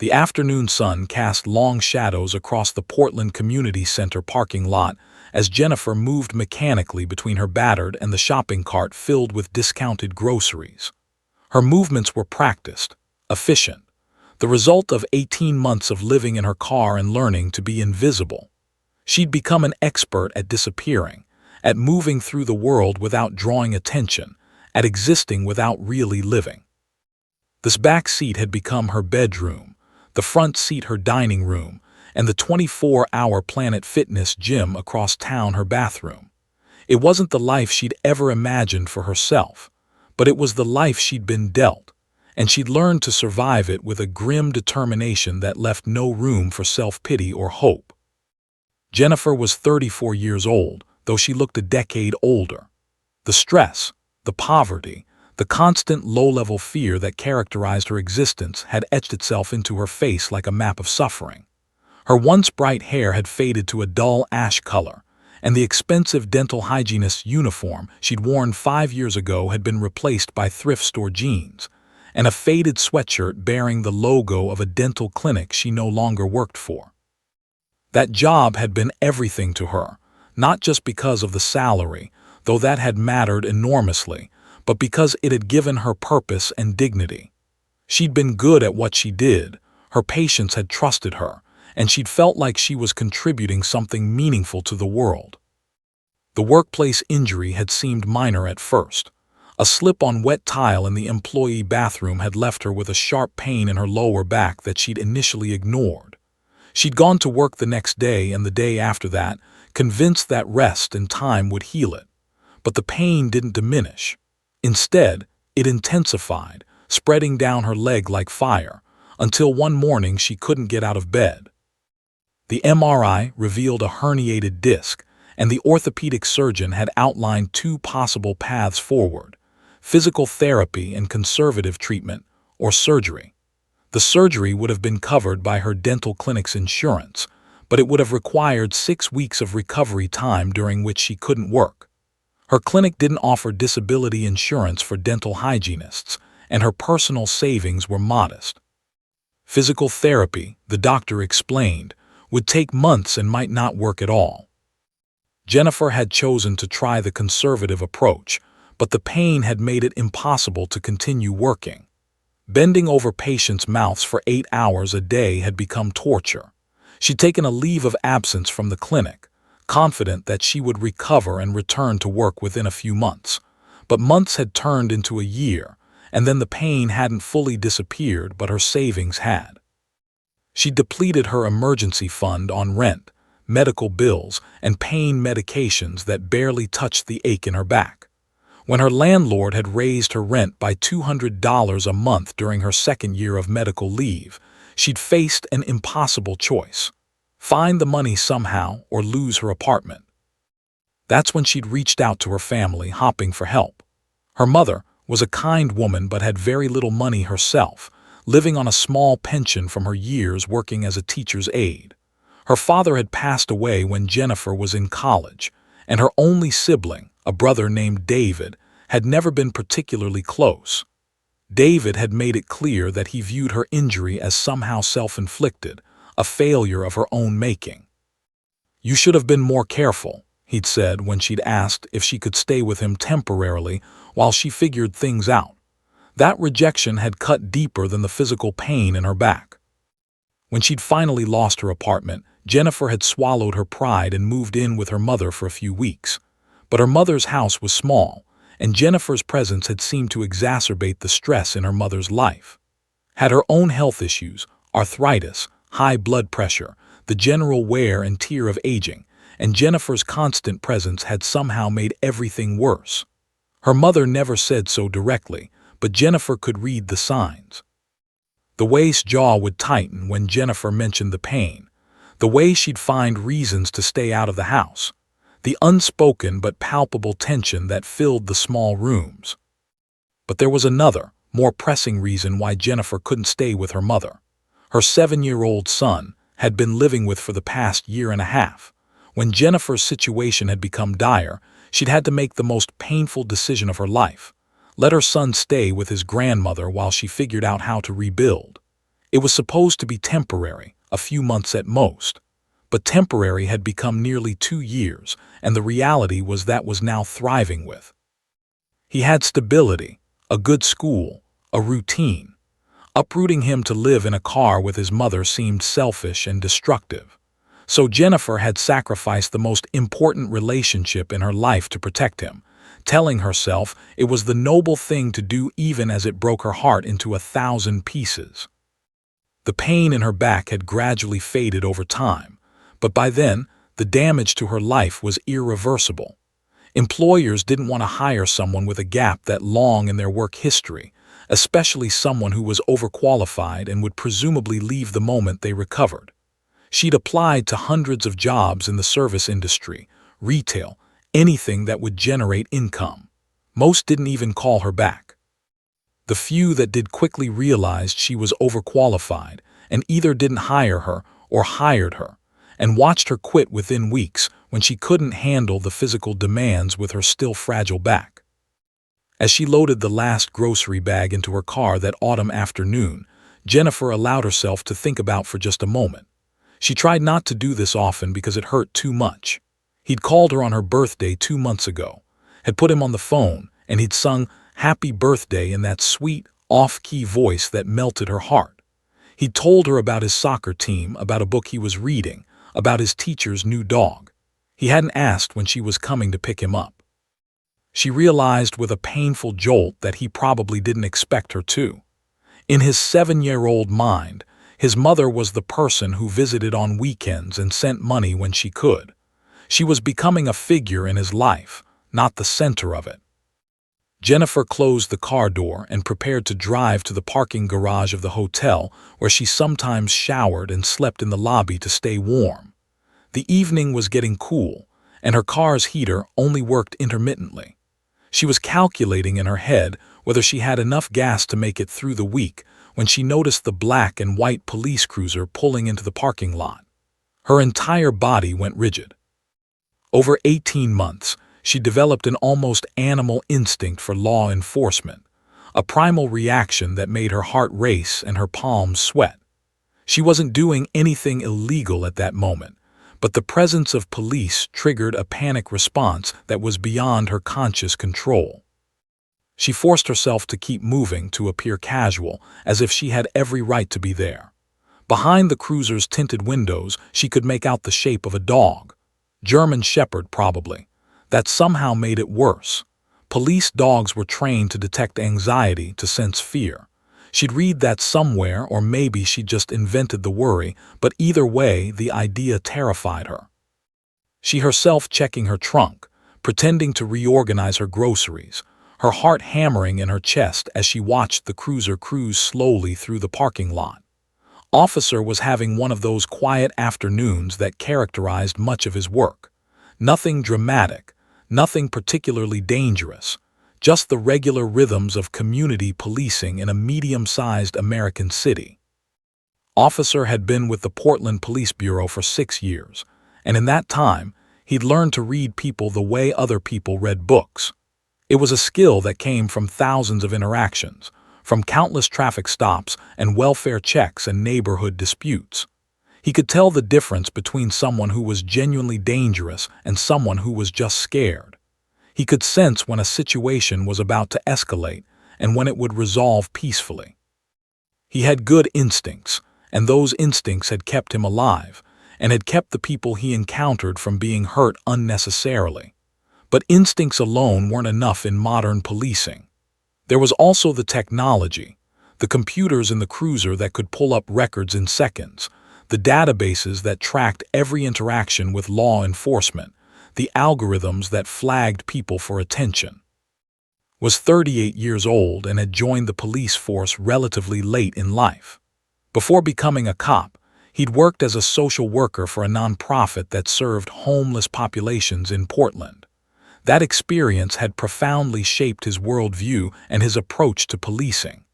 The afternoon sun cast long shadows across the Portland Community Center parking lot as Jennifer moved mechanically between her battered and the shopping cart filled with discounted groceries. Her movements were practiced, efficient, the result of 18 months of living in her car and learning to be invisible. She'd become an expert at disappearing, at moving through the world without drawing attention, at existing without really living. This back seat had become her bedroom, the front seat her dining room, and the 24-hour Planet Fitness gym across town her bathroom. It wasn't the life she'd ever imagined for herself, but it was the life she'd been dealt, and she'd learned to survive it with a grim determination that left no room for self-pity or hope. Jennifer was 34 years old, though she looked a decade older. The stress, the poverty, the constant low-level fear that characterized her existence had etched itself into her face like a map of suffering. Her once bright hair had faded to a dull ash color, and the expensive dental hygienist's uniform she'd worn 5 years ago had been replaced by thrift store jeans, and a faded sweatshirt bearing the logo of a dental clinic she no longer worked for. That job had been everything to her, not just because of the salary, though that had mattered enormously, but because it had given her purpose and dignity. She'd been good at what she did, her patients had trusted her, and she'd felt like she was contributing something meaningful to the world. The workplace injury had seemed minor at first. A slip on wet tile in the employee bathroom had left her with a sharp pain in her lower back that she'd initially ignored. She'd gone to work the next day and the day after that, convinced that rest and time would heal it. But the pain didn't diminish. Instead, it intensified, spreading down her leg like fire, until one morning she couldn't get out of bed. The MRI revealed a herniated disc, and the orthopedic surgeon had outlined 2 possible paths forward: physical therapy and conservative treatment, or surgery. The surgery would have been covered by her dental clinic's insurance, but it would have required 6 weeks of recovery time during which she couldn't work. Her clinic didn't offer disability insurance for dental hygienists, and her personal savings were modest. Physical therapy, the doctor explained, would take months and might not work at all. Jennifer had chosen to try the conservative approach, but the pain had made it impossible to continue working. Bending over patients' mouths for 8 hours a day had become torture. She'd taken a leave of absence from the clinic, confident that she would recover and return to work within a few months. But months had turned into a year, and then the pain hadn't fully disappeared, but her savings had. She depleted her emergency fund on rent, medical bills, and pain medications that barely touched the ache in her back. When her landlord had raised her rent by $200 a month during her second year of medical leave, she'd faced an impossible choice: find the money somehow or lose her apartment. That's when she'd reached out to her family, hoping for help. Her mother was a kind woman but had very little money herself, living on a small pension from her years working as a teacher's aide. Her father had passed away when Jennifer was in college, and her only sibling, a brother named David, had never been particularly close. David had made it clear that he viewed her injury as somehow self-inflicted, a failure of her own making. "You should have been more careful," he'd said when she'd asked if she could stay with him temporarily while she figured things out. That rejection had cut deeper than the physical pain in her back. When she'd finally lost her apartment, Jennifer had swallowed her pride and moved in with her mother for a few weeks. But her mother's house was small, and Jennifer's presence had seemed to exacerbate the stress in her mother's life. Had her own health issues, arthritis, high blood pressure, the general wear and tear of aging, and Jennifer's constant presence had somehow made everything worse. Her mother never said so directly, but Jennifer could read the signs. The way's jaw would tighten when Jennifer mentioned the pain, the way she'd find reasons to stay out of the house, the unspoken but palpable tension that filled the small rooms. But there was another, more pressing reason why Jennifer couldn't stay with her mother. Her 7-year-old son had been living with for the past year and a half. When Jennifer's situation had become dire, she'd had to make the most painful decision of her life: let her son stay with his grandmother while she figured out how to rebuild. It was supposed to be temporary, a few months at most. But temporary had become nearly 2 years, and the reality was that was now thriving with. He had stability, a good school, a routine. Uprooting him to live in a car with his mother seemed selfish and destructive. So Jennifer had sacrificed the most important relationship in her life to protect him, telling herself it was the noble thing to do even as it broke her heart into 1,000 pieces. The pain in her back had gradually faded over time, but by then, the damage to her life was irreversible. Employers didn't want to hire someone with a gap that long in their work history, especially someone who was overqualified and would presumably leave the moment they recovered. She'd applied to hundreds of jobs in the service industry, retail, anything that would generate income. Most didn't even call her back. The few that did quickly realized she was overqualified and either didn't hire her or hired her, and watched her quit within weeks when she couldn't handle the physical demands with her still fragile back. As she loaded the last grocery bag into her car that autumn afternoon, Jennifer allowed herself to think about for just a moment. She tried not to do this often because it hurt too much. He'd called her on her birthday 2 months ago, had put him on the phone, and he'd sung "Happy Birthday" in that sweet, off-key voice that melted her heart. He'd told her about his soccer team, about a book he was reading, about his teacher's new dog. He hadn't asked when she was coming to pick him up. She realized with a painful jolt that he probably didn't expect her to. In his 7-year-old mind, his mother was the person who visited on weekends and sent money when she could. She was becoming a figure in his life, not the center of it. Jennifer closed the car door and prepared to drive to the parking garage of the hotel where she sometimes showered and slept in the lobby to stay warm. The evening was getting cool, and her car's heater only worked intermittently. She was calculating in her head whether she had enough gas to make it through the week when she noticed the black and white police cruiser pulling into the parking lot. Her entire body went rigid. Over 18 months, she developed an almost animal instinct for law enforcement, a primal reaction that made her heart race and her palms sweat. She wasn't doing anything illegal at that moment, but the presence of police triggered a panic response that was beyond her conscious control. She forced herself to keep moving to appear casual, as if she had every right to be there. Behind the cruiser's tinted windows, she could make out the shape of a dog. German Shepherd, probably. That somehow made it worse. Police dogs were trained to detect anxiety, to sense fear. She'd read that somewhere, or maybe she just invented the worry, but either way, the idea terrified her. She herself checking her trunk, pretending to reorganize her groceries, her heart hammering in her chest as she watched the cruiser cruise slowly through the parking lot. Officer was having one of those quiet afternoons that characterized much of his work. Nothing dramatic, nothing particularly dangerous, just the regular rhythms of community policing in a medium-sized American city. Officer had been with the Portland Police Bureau for 6 years, and in that time, he'd learned to read people the way other people read books. It was a skill that came from thousands of interactions, from countless traffic stops and welfare checks and neighborhood disputes. He could tell the difference between someone who was genuinely dangerous and someone who was just scared. He could sense when a situation was about to escalate and when it would resolve peacefully. He had good instincts, and those instincts had kept him alive and had kept the people he encountered from being hurt unnecessarily. But instincts alone weren't enough in modern policing. There was also the technology, the computers in the cruiser that could pull up records in seconds, the databases that tracked every interaction with law enforcement, the algorithms that flagged people for attention. Was 38 years old and had joined the police force relatively late in life. Before becoming a cop, he'd worked as a social worker for a nonprofit that served homeless populations in Portland. That experience had profoundly shaped his worldview and his approach to policing.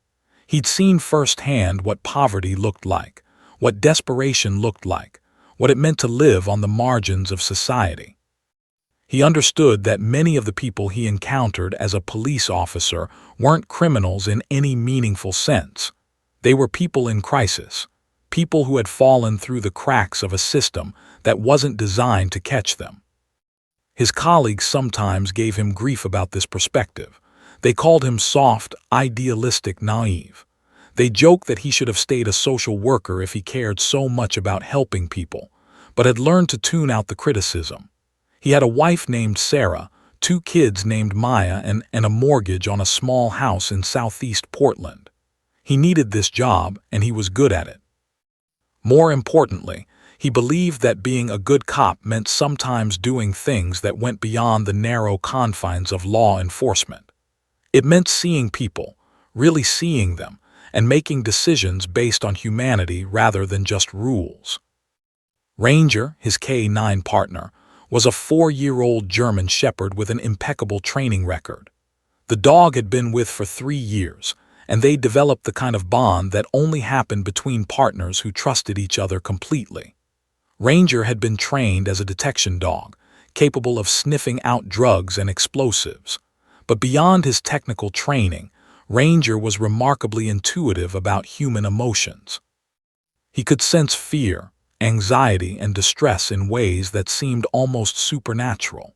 He'd seen firsthand what poverty looked like, what desperation looked like, what it meant to live on the margins of society. He understood that many of the people he encountered as a police officer weren't criminals in any meaningful sense. They were people in crisis, people who had fallen through the cracks of a system that wasn't designed to catch them. His colleagues sometimes gave him grief about this perspective. They called him soft, idealistic, naive. They joked that he should have stayed a social worker if he cared so much about helping people, but had learned to tune out the criticism. He had a wife named Sarah, 2 kids named Maya, and a mortgage on a small house in southeast Portland. He needed this job, and he was good at it. More importantly, he believed that being a good cop meant sometimes doing things that went beyond the narrow confines of law enforcement. It meant seeing people, really seeing them, and making decisions based on humanity rather than just rules. Ranger, his K-9 partner, was a 4-year-old German Shepherd with an impeccable training record. The dog had been with for 3 years, and they developed the kind of bond that only happened between partners who trusted each other completely. Ranger had been trained as a detection dog, capable of sniffing out drugs and explosives. But beyond his technical training, Ranger was remarkably intuitive about human emotions. He could sense fear, anxiety, and distress in ways that seemed almost supernatural.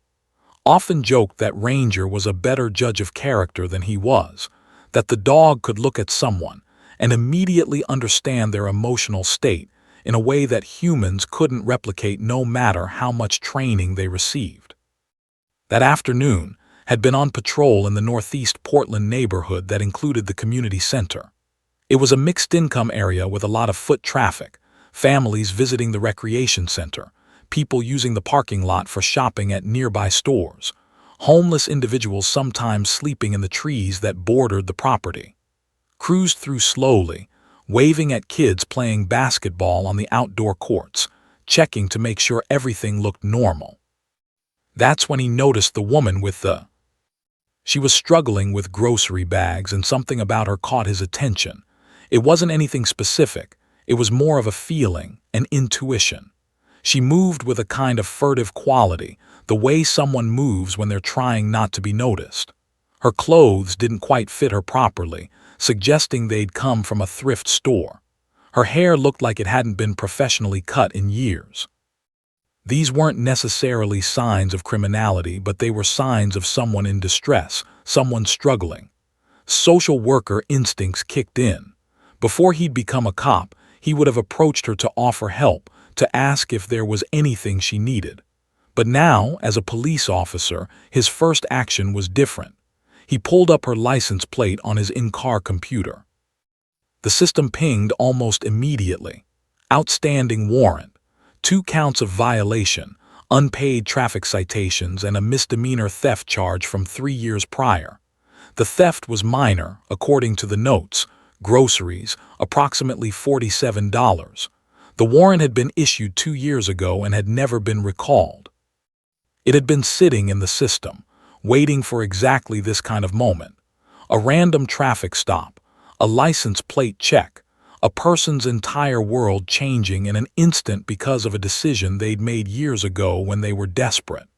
Often joked that Ranger was a better judge of character than he was, that the dog could look at someone and immediately understand their emotional state in a way that humans couldn't replicate no matter how much training they received. That afternoon had been on patrol in the northeast Portland neighborhood that included the community center. It was a mixed-income area with a lot of foot traffic, families visiting the recreation center, people using the parking lot for shopping at nearby stores, homeless individuals sometimes sleeping in the trees that bordered the property. Cruised through slowly, waving at kids playing basketball on the outdoor courts, checking to make sure everything looked normal. That's when he noticed the woman with the... She was struggling with grocery bags, and something about her caught his attention. It wasn't anything specific. It was more of a feeling, an intuition. She moved with a kind of furtive quality, the way someone moves when they're trying not to be noticed. Her clothes didn't quite fit her properly, suggesting they'd come from a thrift store. Her hair looked like it hadn't been professionally cut in years. These weren't necessarily signs of criminality, but they were signs of someone in distress, someone struggling. Social worker instincts kicked in. Before he'd become a cop, he would have approached her to offer help, to ask if there was anything she needed. But now, as a police officer, his first action was different. He pulled up her license plate on his in-car computer. The system pinged almost immediately. Outstanding warrant, 2 counts of violation, unpaid traffic citations, and a misdemeanor theft charge from 3 years prior. The theft was minor, according to the notes, groceries, approximately $47. The warrant had been issued 2 years ago and had never been recalled. It had been sitting in the system, waiting for exactly this kind of moment. A random traffic stop, a license plate check, a person's entire world changing in an instant because of a decision they'd made years ago when they were desperate.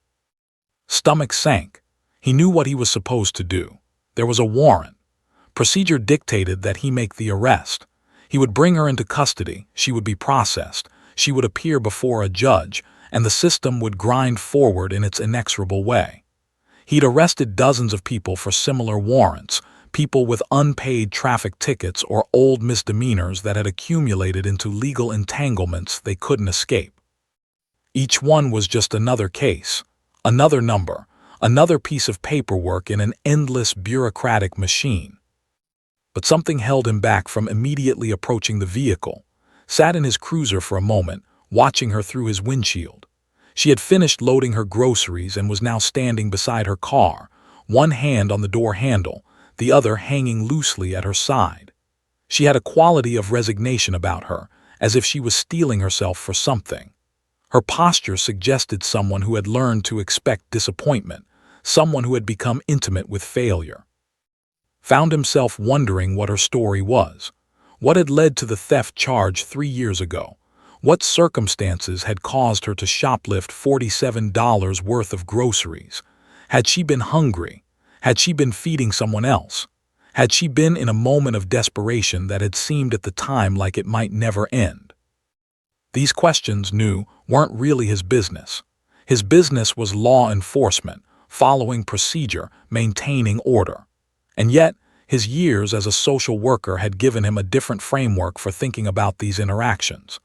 Stomach sank. He knew what he was supposed to do. There was a warrant. Procedure dictated that he make the arrest. He would bring her into custody, she would be processed, she would appear before a judge, and the system would grind forward in its inexorable way. He'd arrested dozens of people for similar warrants, people with unpaid traffic tickets or old misdemeanors that had accumulated into legal entanglements they couldn't escape. Each one was just another case, another number, another piece of paperwork in an endless bureaucratic machine. But something held him back from immediately approaching the vehicle. Sat in his cruiser for a moment, watching her through his windshield. She had finished loading her groceries and was now standing beside her car, one hand on the door handle, the other hanging loosely at her side. She had a quality of resignation about her, as if she was steeling herself for something. Her posture suggested someone who had learned to expect disappointment, someone who had become intimate with failure. Found himself wondering what her story was. What had led to the theft charge 3 years ago? What circumstances had caused her to shoplift $47 worth of groceries? Had she been hungry? Had she been feeding someone else? Had she been in a moment of desperation that had seemed at the time like it might never end? These questions, weren't really his business. His business was law enforcement, following procedure, maintaining order. And yet, his years as a social worker had given him a different framework for thinking about these interactions.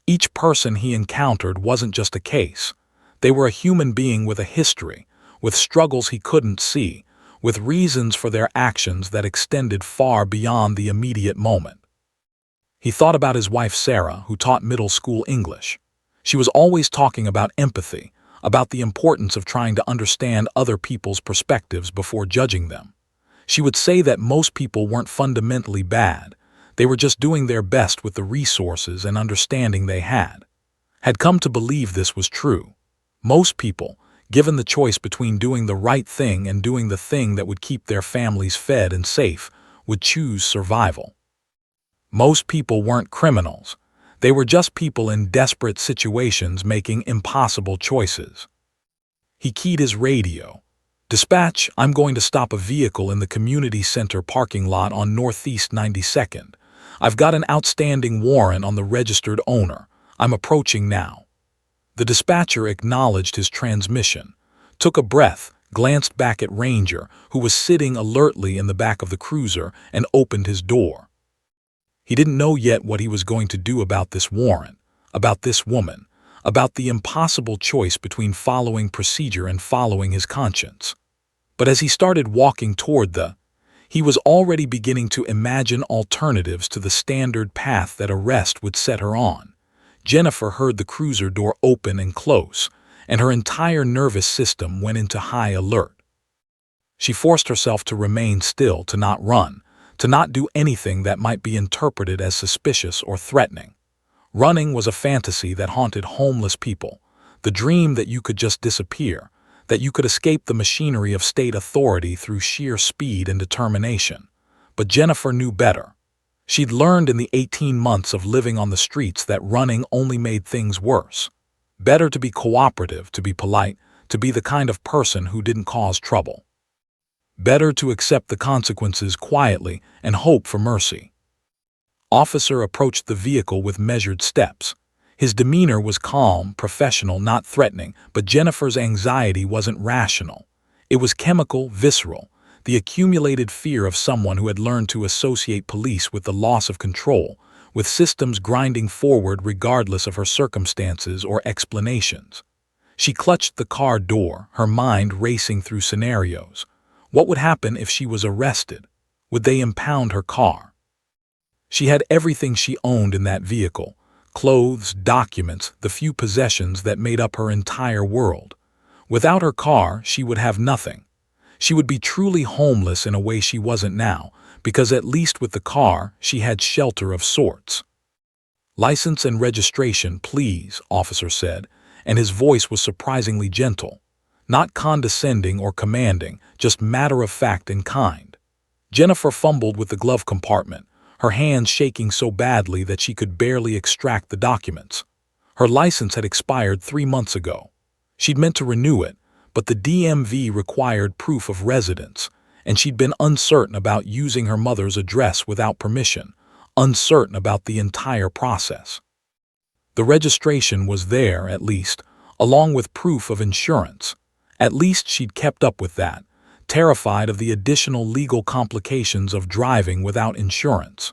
Each person he encountered wasn't just a case. They were a human being with a history, with struggles he couldn't see, with reasons for their actions that extended far beyond the immediate moment. He thought about his wife Sarah, who taught middle school English. She was always talking about empathy, about the importance of trying to understand other people's perspectives before judging them. She would say that most people weren't fundamentally bad. They were just doing their best with the resources and understanding they had. Had come to believe this was true. Most people, given the choice between doing the right thing and doing the thing that would keep their families fed and safe, would choose survival. Most people weren't criminals. They were just people in desperate situations making impossible choices. He keyed his radio. "Dispatch, I'm going to stop a vehicle in the community center parking lot on Northeast 92nd. I've got an outstanding warrant on the registered owner. I'm approaching now." The dispatcher acknowledged his transmission, took a breath, glanced back at Ranger, who was sitting alertly in the back of the cruiser, and opened his door. He didn't know yet what he was going to do about this warrant, about this woman, about the impossible choice between following procedure and following his conscience. But as he started walking toward he was already beginning to imagine alternatives to the standard path that arrest would set her on. Jennifer heard the cruiser door open and close, and her entire nervous system went into high alert. She forced herself to remain still, to not run, to not do anything that might be interpreted as suspicious or threatening. Running was a fantasy that haunted homeless people, the dream that you could just disappear, that you could escape the machinery of state authority through sheer speed and determination. But Jennifer knew better. She'd learned in the 18 months of living on the streets that running only made things worse. Better to be cooperative, to be polite, to be the kind of person who didn't cause trouble. Better to accept the consequences quietly and hope for mercy. Officer approached the vehicle with measured steps. His demeanor was calm, professional, not threatening, but Jennifer's anxiety wasn't rational. It was chemical, visceral, the accumulated fear of someone who had learned to associate police with the loss of control, with systems grinding forward regardless of her circumstances or explanations. She clutched the car door, her mind racing through scenarios. What would happen if she was arrested? Would they impound her car? She had everything she owned in that vehicle: clothes, documents, the few possessions that made up her entire world. Without her car, she would have nothing. She would be truly homeless in a way she wasn't now, because at least with the car, she had shelter of sorts. "License and registration, please," officer said, and his voice was surprisingly gentle. Not condescending or commanding, just matter-of-fact and kind. Jennifer fumbled with the glove compartment, her hands shaking so badly that she could barely extract the documents. Her license had expired 3 months ago. She'd meant to renew it, but the DMV required proof of residence, and she'd been uncertain about using her mother's address without permission, uncertain about the entire process. The registration was there, at least, along with proof of insurance. At least she'd kept up with that, terrified of the additional legal complications of driving without insurance.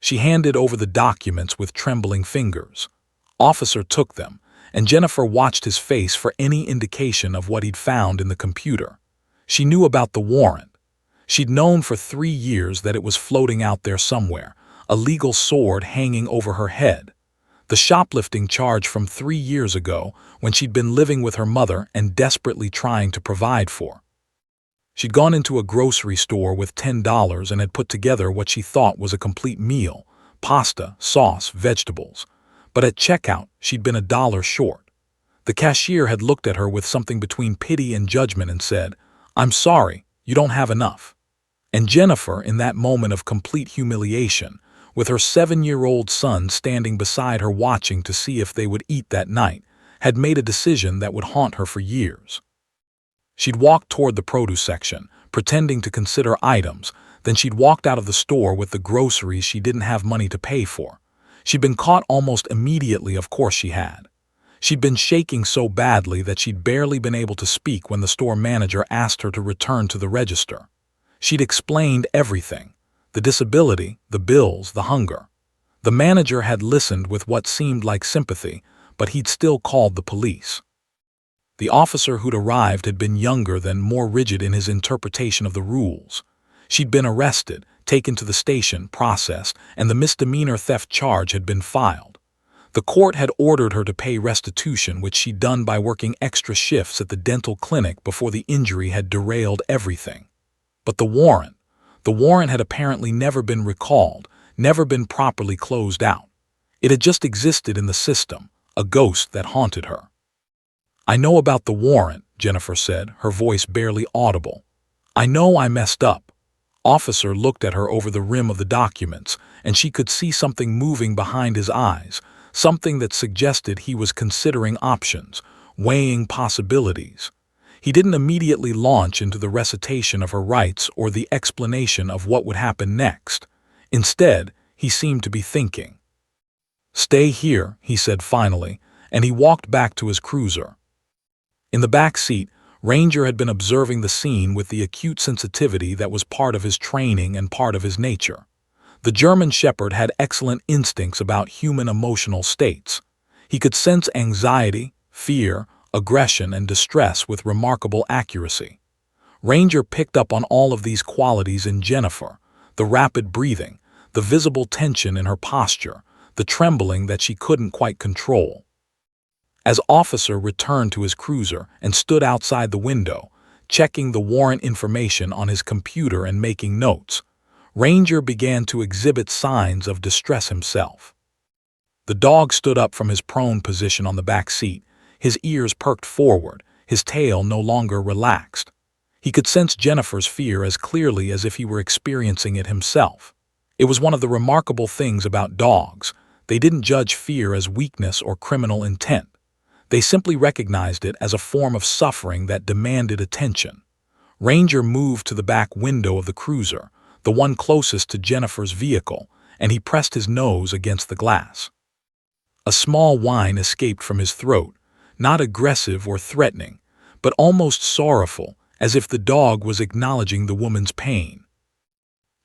She handed over the documents with trembling fingers. Officer took them, and Jennifer watched his face for any indication of what he'd found in the computer. She knew about the warrant. She'd known for 3 years that it was floating out there somewhere, a legal sword hanging over her head. The shoplifting charge from 3 years ago, when she'd been living with her mother and desperately trying to provide for. She'd gone into a grocery store with $10 and had put together what she thought was a complete meal: pasta, sauce, vegetables. But at checkout, she'd been $1 short. The cashier had looked at her with something between pity and judgment and said, "I'm sorry, you don't have enough." And Jennifer, in that moment of complete humiliation, with her 7-year-old son standing beside her watching to see if they would eat that night, had made a decision that would haunt her for years. She'd walked toward the produce section, pretending to consider items, Then she'd walked out of the store with the groceries she didn't have money to pay for. She'd been caught almost immediately, of course she had. She'd been shaking so badly that she'd barely been able to speak when the store manager asked her to return to the register. She'd explained everything: the disability, the bills, the hunger. The manager had listened with what seemed like sympathy, but he'd still called the police. The officer who'd arrived had been younger than, more rigid in his interpretation of the rules. She'd been arrested, taken to the station, processed, and the misdemeanor theft charge had been filed. The court had ordered her to pay restitution, which she'd done by working extra shifts at the dental clinic before the injury had derailed everything. But the warrant had apparently never been recalled, never been properly closed out. It had just existed in the system, a ghost that haunted her. "I know about the warrant," Jennifer said, her voice barely audible. "I know I messed up." Officer looked at her over the rim of the documents, and she could see something moving behind his eyes, something that suggested he was considering options, weighing possibilities. He didn't immediately launch into the recitation of her rights or the explanation of what would happen next. Instead, he seemed to be thinking. "Stay here," he said finally, and he walked back to his cruiser. In the back seat, Ranger had been observing the scene with the acute sensitivity that was part of his training and part of his nature. The German Shepherd had excellent instincts about human emotional states. He could sense anxiety, fear, aggression, and distress with remarkable accuracy. Ranger picked up on all of these qualities in Jennifer: the rapid breathing, the visible tension in her posture, the trembling that she couldn't quite control. As Officer returned to his cruiser and stood outside the window, checking the warrant information on his computer and making notes, Ranger began to exhibit signs of distress himself. The dog stood up from his prone position on the back seat, his ears perked forward, his tail no longer relaxed. He could sense Jennifer's fear as clearly as if he were experiencing it himself. It was one of the remarkable things about dogs: they didn't judge fear as weakness or criminal intent. They simply recognized it as a form of suffering that demanded attention. Ranger moved to the back window of the cruiser, the one closest to Jennifer's vehicle, and he pressed his nose against the glass. A small whine escaped from his throat, not aggressive or threatening, but almost sorrowful, as if the dog was acknowledging the woman's pain.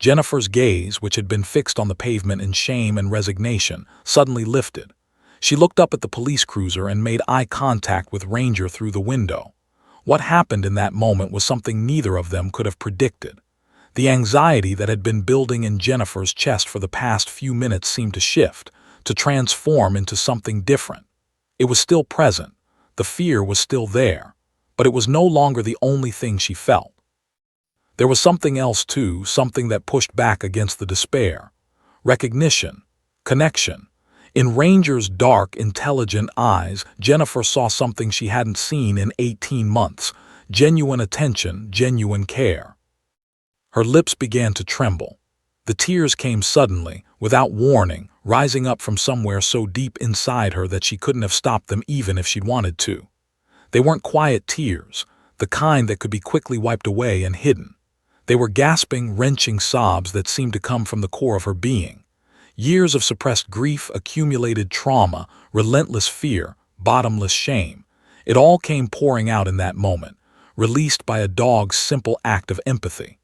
Jennifer's gaze, which had been fixed on the pavement in shame and resignation, suddenly lifted. She looked up at the police cruiser and made eye contact with Ranger through the window. What happened in that moment was something neither of them could have predicted. The anxiety that had been building in Jennifer's chest for the past few minutes seemed to shift, to transform into something different. It was still present, the fear was still there, but it was no longer the only thing she felt. There was something else too, something that pushed back against the despair. Recognition, connection. In Ranger's dark, intelligent eyes, Jennifer saw something she hadn't seen in 18 months: genuine attention, genuine care. Her lips began to tremble. The tears came suddenly, without warning, rising up from somewhere so deep inside her that she couldn't have stopped them even if she'd wanted to. They weren't quiet tears, the kind that could be quickly wiped away and hidden. They were gasping, wrenching sobs that seemed to come from the core of her being. Years of suppressed grief, accumulated trauma, relentless fear, bottomless shame. It all came pouring out in that moment, released by a dog's simple act of empathy.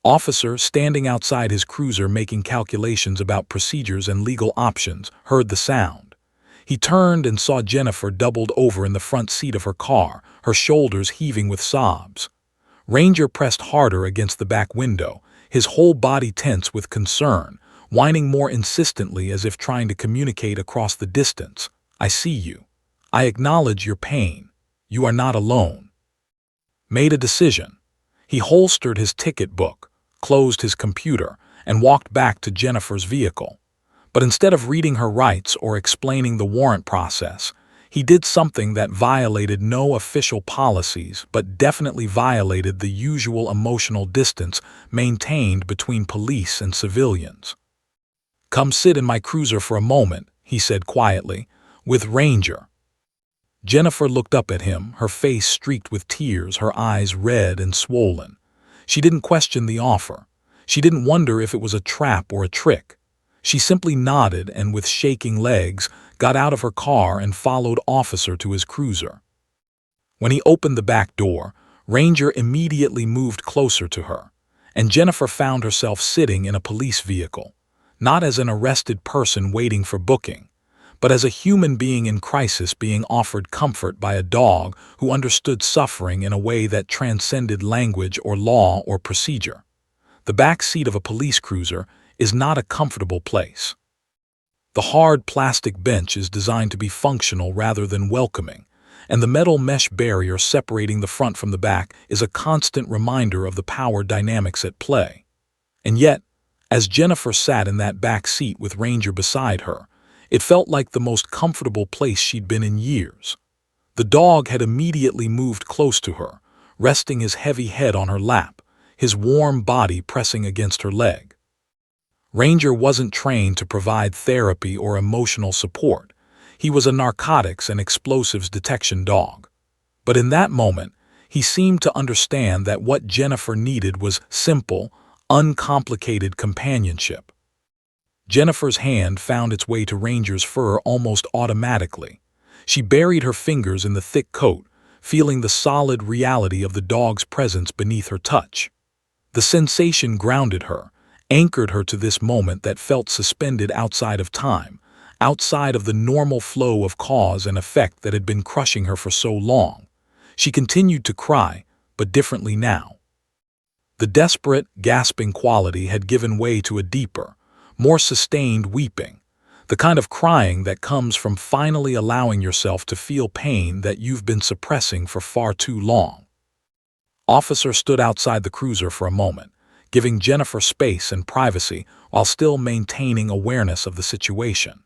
Officer, standing outside his cruiser making calculations about procedures and legal options, heard the sound. He turned and saw Jennifer doubled over in the front seat of her car, her shoulders heaving with sobs. Ranger pressed harder against the back window, his whole body tense with concern, whining more insistently as if trying to communicate across the distance. "I see you. I acknowledge your pain. You are not alone." Made a decision. He holstered his ticket book, closed his computer, and walked back to Jennifer's vehicle. But instead of reading her rights or explaining the warrant process, he did something that violated no official policies but definitely violated the usual emotional distance maintained between police and civilians. "Come sit in my cruiser for a moment," he said quietly, "with Ranger." Jennifer looked up at him, her face streaked with tears, her eyes red and swollen. She didn't question the offer. She didn't wonder if it was a trap or a trick. She simply nodded and, with shaking legs, got out of her car and followed Officer to his cruiser. When he opened the back door, Ranger immediately moved closer to her, and Jennifer found herself sitting in a police vehicle, not as an arrested person waiting for booking, but as a human being in crisis being offered comfort by a dog who understood suffering in a way that transcended language or law or procedure. The back seat of a police cruiser is not a comfortable place. The hard plastic bench is designed to be functional rather than welcoming, and the metal mesh barrier separating the front from the back is a constant reminder of the power dynamics at play. And yet, as Jennifer sat in that back seat with Ranger beside her, it felt like the most comfortable place she'd been in years. The dog had immediately moved close to her, resting his heavy head on her lap, his warm body pressing against her leg. Ranger wasn't trained to provide therapy or emotional support. He was a narcotics and explosives detection dog. But in that moment, he seemed to understand that what Jennifer needed was simple, uncomplicated companionship. Jennifer's hand found its way to Ranger's fur almost automatically. She buried her fingers in the thick coat, feeling the solid reality of the dog's presence beneath her touch. The sensation grounded her, anchored her to this moment that felt suspended outside of time, outside of the normal flow of cause and effect that had been crushing her for so long. She continued to cry, but differently now. The desperate, gasping quality had given way to a deeper, more sustained weeping, the kind of crying that comes from finally allowing yourself to feel pain that you've been suppressing for far too long. Officer stood outside the cruiser for a moment, giving Jennifer space and privacy while still maintaining awareness of the situation.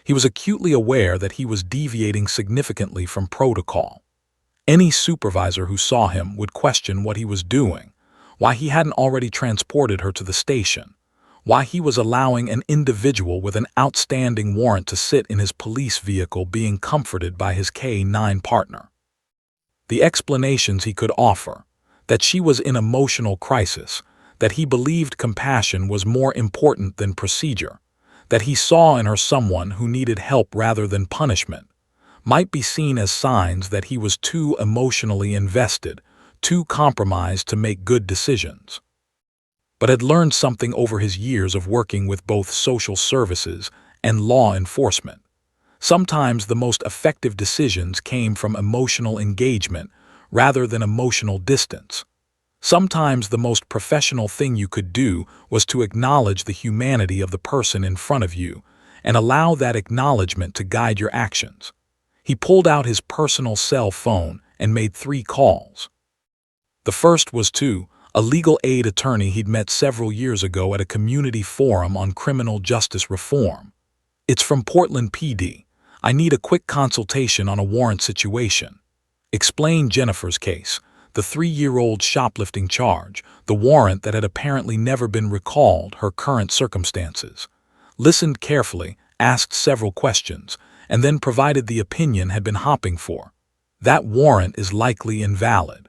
He was acutely aware that he was deviating significantly from protocol. Any supervisor who saw him would question what he was doing, why he hadn't already transported her to the station, why he was allowing an individual with an outstanding warrant to sit in his police vehicle being comforted by his K-9 partner. The explanations he could offer, that she was in emotional crisis, that he believed compassion was more important than procedure, that he saw in her someone who needed help rather than punishment, might be seen as signs that he was too emotionally invested, too compromised to make good decisions. But had learned something over his years of working with both social services and law enforcement. Sometimes the most effective decisions came from emotional engagement rather than emotional distance. Sometimes the most professional thing you could do was to acknowledge the humanity of the person in front of you and allow that acknowledgement to guide your actions. He pulled out his personal cell phone and made 3 calls. The first was to a legal aid attorney he'd met several years ago at a community forum on criminal justice reform. "It's from Portland PD. I need a quick consultation on a warrant situation." Explained Jennifer's case, the 3-year-old shoplifting charge, the warrant that had apparently never been recalled, her current circumstances. Listened carefully, asked several questions, and then provided the opinion had been hopping for. That warrant is likely invalid.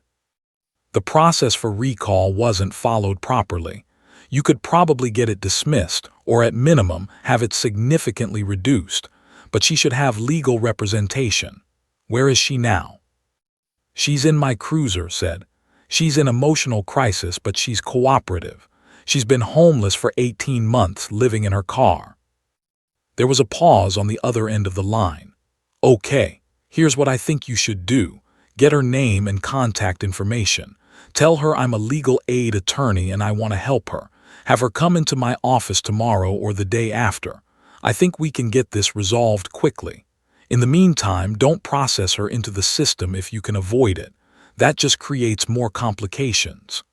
The process for recall wasn't followed properly. You could probably get it dismissed, or at minimum have it significantly reduced, but she should have legal representation. Where is she now? "She's in my cruiser," said. "She's in emotional crisis, but she's cooperative. She's been homeless for 18 months, living in her car." There was a pause on the other end of the line. "Okay, here's what I think you should do. Get her name and contact information. Tell her I'm a legal aid attorney and I want to help her. Have her come into my office tomorrow or the day after. I think we can get this resolved quickly. In the meantime, don't process her into the system if you can avoid it. That just creates more complications."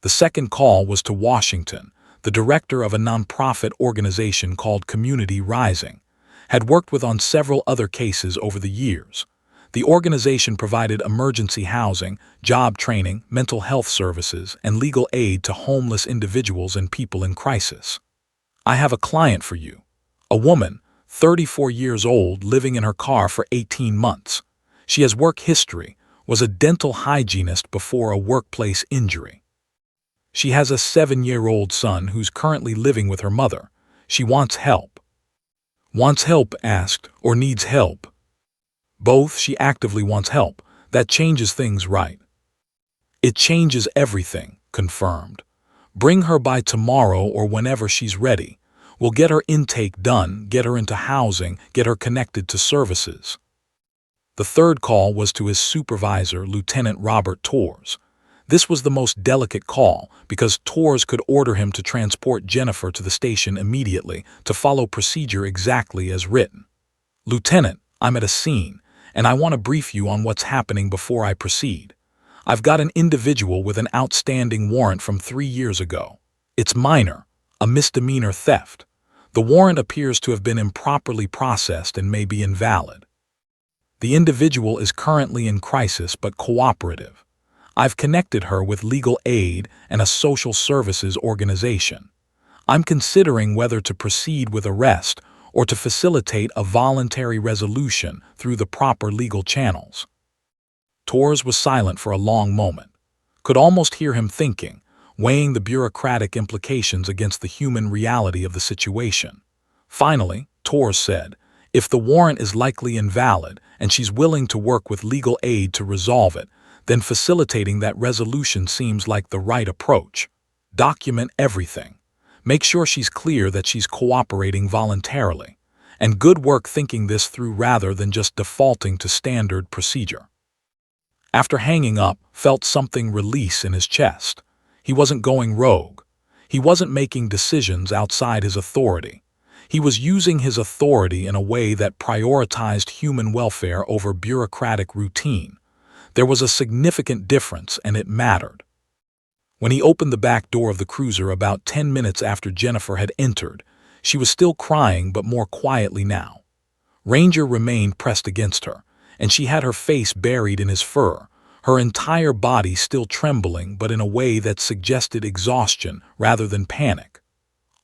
The second call was to Washington, the director of a nonprofit organization called Community Rising, had worked with on several other cases over the years. The organization provided emergency housing, job training, mental health services, and legal aid to homeless individuals and people in crisis. "I have a client for you. A woman, 34 years old, living in her car for 18 months. She has work history, was a dental hygienist before a workplace injury." She has a 7-year-old son who's currently living with her mother. She wants help. Wants help asked, or needs help? Both. She actively wants help. That changes things, right? It changes everything, confirmed. Bring her by tomorrow or whenever she's ready. We'll get her intake done, get her into housing, get her connected to services. The third call was to his supervisor, Lieutenant Robert Torres. This was the most delicate call because Torres could order him to transport Jennifer to the station immediately to follow procedure exactly as written. Lieutenant, I'm at a scene, and I want to brief you on what's happening before I proceed. I've got an individual with an outstanding warrant from 3 years ago. It's minor, a misdemeanor theft. The warrant appears to have been improperly processed and may be invalid. The individual is currently in crisis but cooperative. I've connected her with legal aid and a social services organization. I'm considering whether to proceed with arrest or to facilitate a voluntary resolution through the proper legal channels. Torres was silent for a long moment. Could almost hear him thinking, weighing the bureaucratic implications against the human reality of the situation. Finally, Torres said, if the warrant is likely invalid and she's willing to work with legal aid to resolve it, then facilitating that resolution seems like the right approach. Document everything. Make sure she's clear that she's cooperating voluntarily. And good work thinking this through rather than just defaulting to standard procedure. After hanging up, felt something release in his chest. He wasn't going rogue. He wasn't making decisions outside his authority. He was using his authority in a way that prioritized human welfare over bureaucratic routine. There was a significant difference, and it mattered. When he opened the back door of the cruiser about 10 minutes after Jennifer had entered, she was still crying but more quietly now. Ranger remained pressed against her, and she had her face buried in his fur, her entire body still trembling but in a way that suggested exhaustion rather than panic.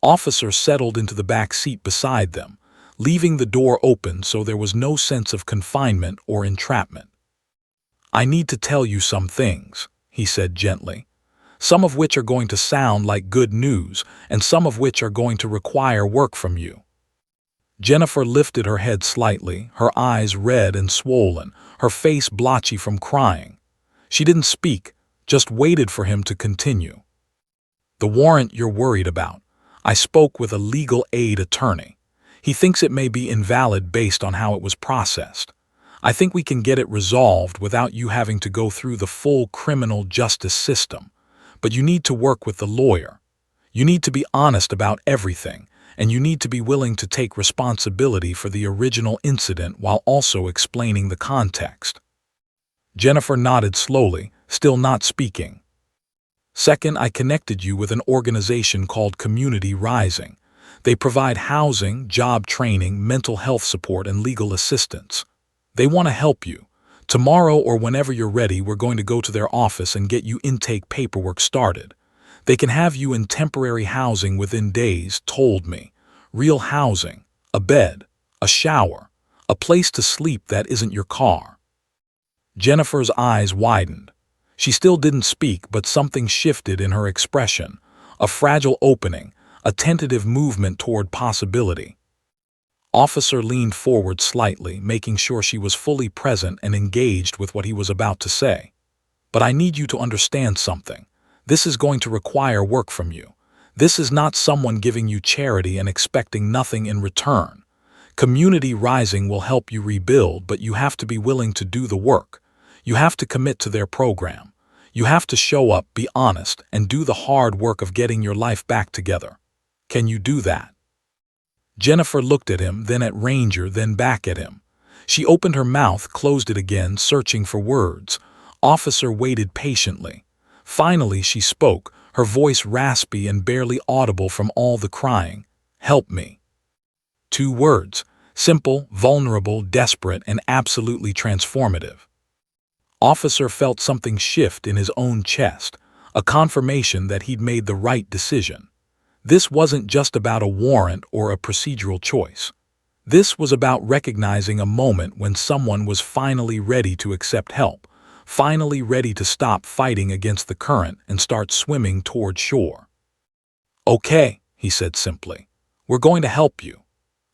Officer settled into the back seat beside them, leaving the door open so there was no sense of confinement or entrapment. I need to tell you some things, he said gently, some of which are going to sound like good news and some of which are going to require work from you. Jennifer lifted her head slightly, her eyes red and swollen, her face blotchy from crying. She didn't speak, just waited for him to continue. The warrant you're worried about. I spoke with a legal aid attorney. He thinks it may be invalid based on how it was processed. I think we can get it resolved without you having to go through the full criminal justice system. But you need to work with the lawyer. You need to be honest about everything, and you need to be willing to take responsibility for the original incident while also explaining the context. Jennifer nodded slowly, still not speaking. Second, I connected you with an organization called Community Rising. They provide housing, job training, mental health support, and legal assistance. They want to help you. Tomorrow or whenever you're ready, we're going to go to their office and get you intake paperwork started. They can have you in temporary housing within days, told me. Real housing, a bed, a shower, a place to sleep that isn't your car. Jennifer's eyes widened. She still didn't speak, but something shifted in her expression, a fragile opening, a tentative movement toward possibility. Officer leaned forward slightly, making sure she was fully present and engaged with what he was about to say. But I need you to understand something. This is going to require work from you. This is not someone giving you charity and expecting nothing in return. Community Rising will help you rebuild, but you have to be willing to do the work. You have to commit to their program. You have to show up, be honest, and do the hard work of getting your life back together. Can you do that? Jennifer looked at him, then at Ranger, then back at him. She opened her mouth, closed it again, searching for words. Officer waited patiently. Finally, she spoke, her voice raspy and barely audible from all the crying. Help me. 2 words. Simple, vulnerable, desperate, and absolutely transformative. Officer felt something shift in his own chest, a confirmation that he'd made the right decision. This wasn't just about a warrant or a procedural choice. This was about recognizing a moment when someone was finally ready to accept help, finally ready to stop fighting against the current and start swimming toward shore. "Okay," he said simply. "We're going to help you."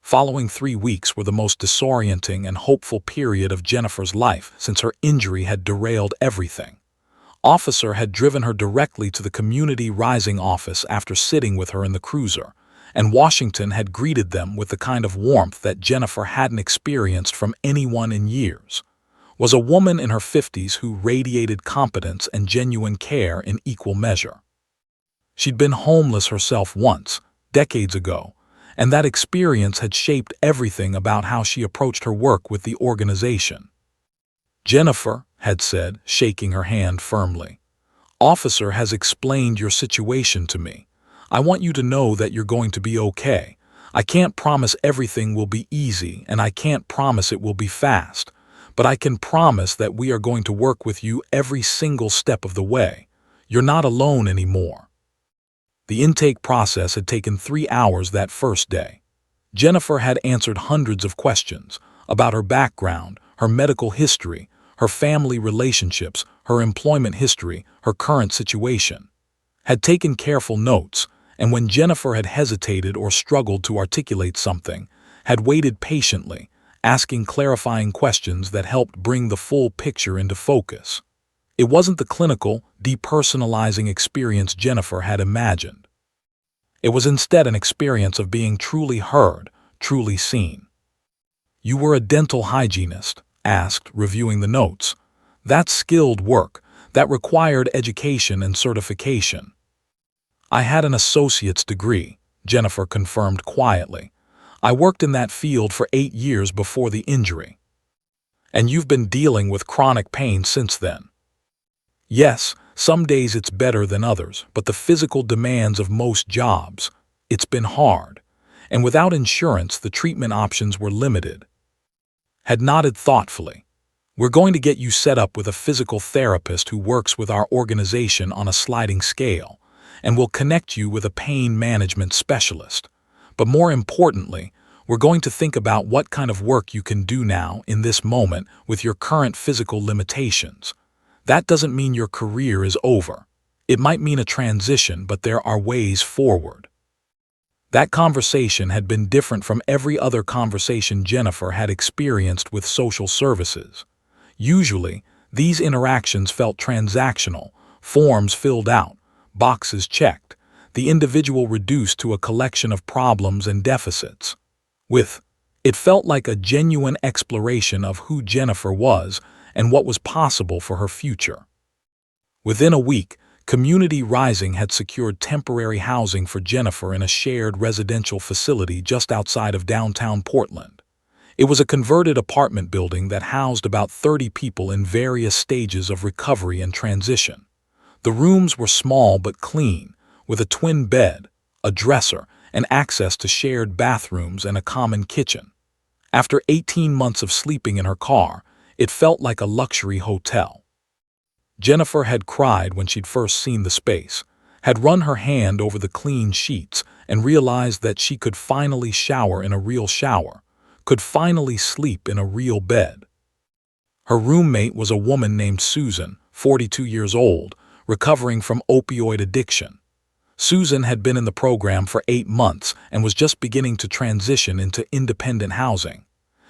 Following 3 weeks were the most disorienting and hopeful period of Jennifer's life since her injury had derailed everything. Officer had driven her directly to the Community Rising office after sitting with her in the cruiser, and Washington had greeted them with the kind of warmth that Jennifer hadn't experienced from anyone in years. Was a woman in her 50s who radiated competence and genuine care in equal measure. She'd been homeless herself once, decades ago, and that experience had shaped everything about how she approached her work with the organization. "Jennifer," had said, shaking her hand firmly, "Officer has explained your situation to me. I want you to know that you're going to be okay. I can't promise everything will be easy, and I can't promise it will be fast, but I can promise that we are going to work with you every single step of the way. You're not alone anymore." The intake process had taken 3 hours that first day. Jennifer had answered hundreds of questions about her background, her medical history, her family relationships, her employment history, her current situation. Had taken careful notes, and when Jennifer had hesitated or struggled to articulate something, had waited patiently, asking clarifying questions that helped bring the full picture into focus. It wasn't the clinical, depersonalizing experience Jennifer had imagined. It was instead an experience of being truly heard, truly seen. "You were a dental hygienist?" asked, reviewing the notes. "That's skilled work. That required education and certification." "I had an associate's degree," Jennifer confirmed quietly. "I worked in that field for 8 years before the injury." "And you've been dealing with chronic pain since then?" "Yes, some days it's better than others, but the physical demands of most jobs, it's been hard. And without insurance, the treatment options were limited." Had nodded thoughtfully. "We're going to get you set up with a physical therapist who works with our organization on a sliding scale, and we'll connect you with a pain management specialist. But more importantly, we're going to think about what kind of work you can do now in this moment with your current physical limitations. That doesn't mean your career is over. It might mean a transition, but there are ways forward." That conversation had been different from every other conversation Jennifer had experienced with social services. Usually, these interactions felt transactional, forms filled out, boxes checked, the individual reduced to a collection of problems and deficits. It felt like a genuine exploration of who Jennifer was and what was possible for her future. Within a week, Community Rising had secured temporary housing for Jennifer in a shared residential facility just outside of downtown Portland. It was a converted apartment building that housed about 30 people in various stages of recovery and transition. The rooms were small but clean, with a twin bed, a dresser, and access to shared bathrooms and a common kitchen. After 18 months of sleeping in her car, it felt like a luxury hotel. Jennifer had cried when she'd first seen the space, had run her hand over the clean sheets, and realized that she could finally shower in a real shower, could finally sleep in a real bed. Her roommate was a woman named Susan, 42 years old, recovering from opioid addiction. Susan had been in the program for 8 months and was just beginning to transition into independent housing.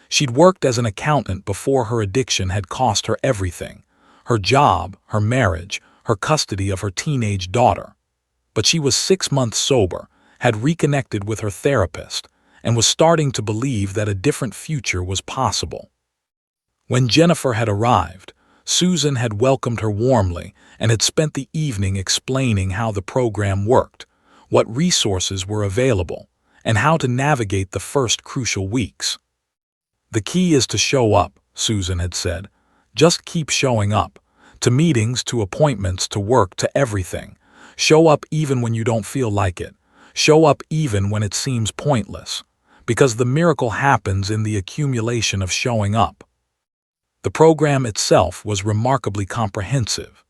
She'd worked as an accountant before her addiction had cost her everything: her job, her marriage, her custody of her teenage daughter. But she was 6 months sober, had reconnected with her therapist, and was starting to believe that a different future was possible. When Jennifer had arrived, Susan had welcomed her warmly and had spent the evening explaining how the program worked, what resources were available, and how to navigate the first crucial weeks. "The key is to show up," Susan had said. "Just keep showing up. To meetings, to appointments, to work, to everything. Show up even when you don't feel like it. Show up even when it seems pointless. Because the miracle happens in the accumulation of showing up." The program itself was remarkably comprehensive.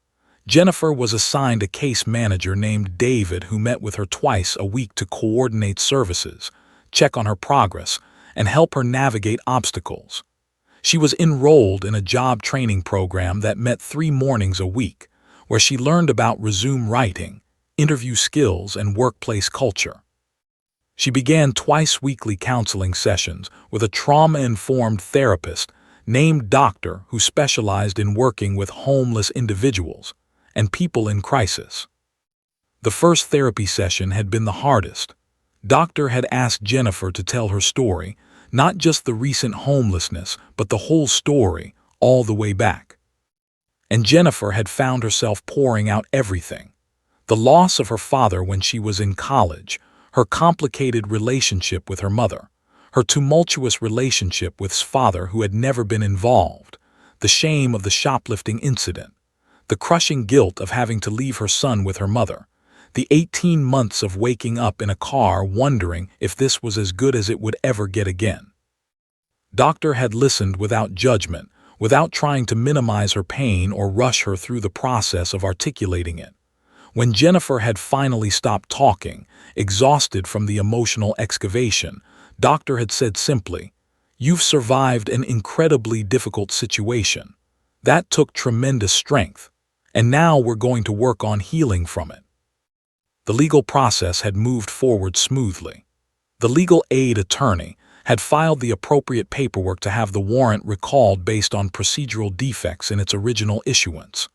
Jennifer was assigned a case manager named David who met with her twice a week to coordinate services, check on her progress, and help her navigate obstacles. She was enrolled in a job training program that met 3 mornings a week, where she learned about resume writing, interview skills, and workplace culture. She began twice-weekly counseling sessions with a trauma-informed therapist named Doctor who specialized in working with homeless individuals and people in crisis. The first therapy session had been the hardest. Doctor had asked Jennifer to tell her story, not just the recent homelessness, but the whole story, all the way back. And Jennifer had found herself pouring out everything. The loss of her father when she was in college, her complicated relationship with her mother, her tumultuous relationship with his father who had never been involved, the shame of the shoplifting incident, the crushing guilt of having to leave her son with her mother, the 18 months of waking up in a car wondering if this was as good as it would ever get again. Doctor had listened without judgment, without trying to minimize her pain or rush her through the process of articulating it. When Jennifer had finally stopped talking, exhausted from the emotional excavation, Doctor had said simply, "You've survived an incredibly difficult situation. That took tremendous strength, and now we're going to work on healing from it." The legal process had moved forward smoothly. The legal aid attorney had filed the appropriate paperwork to have the warrant recalled based on procedural defects in its original issuance.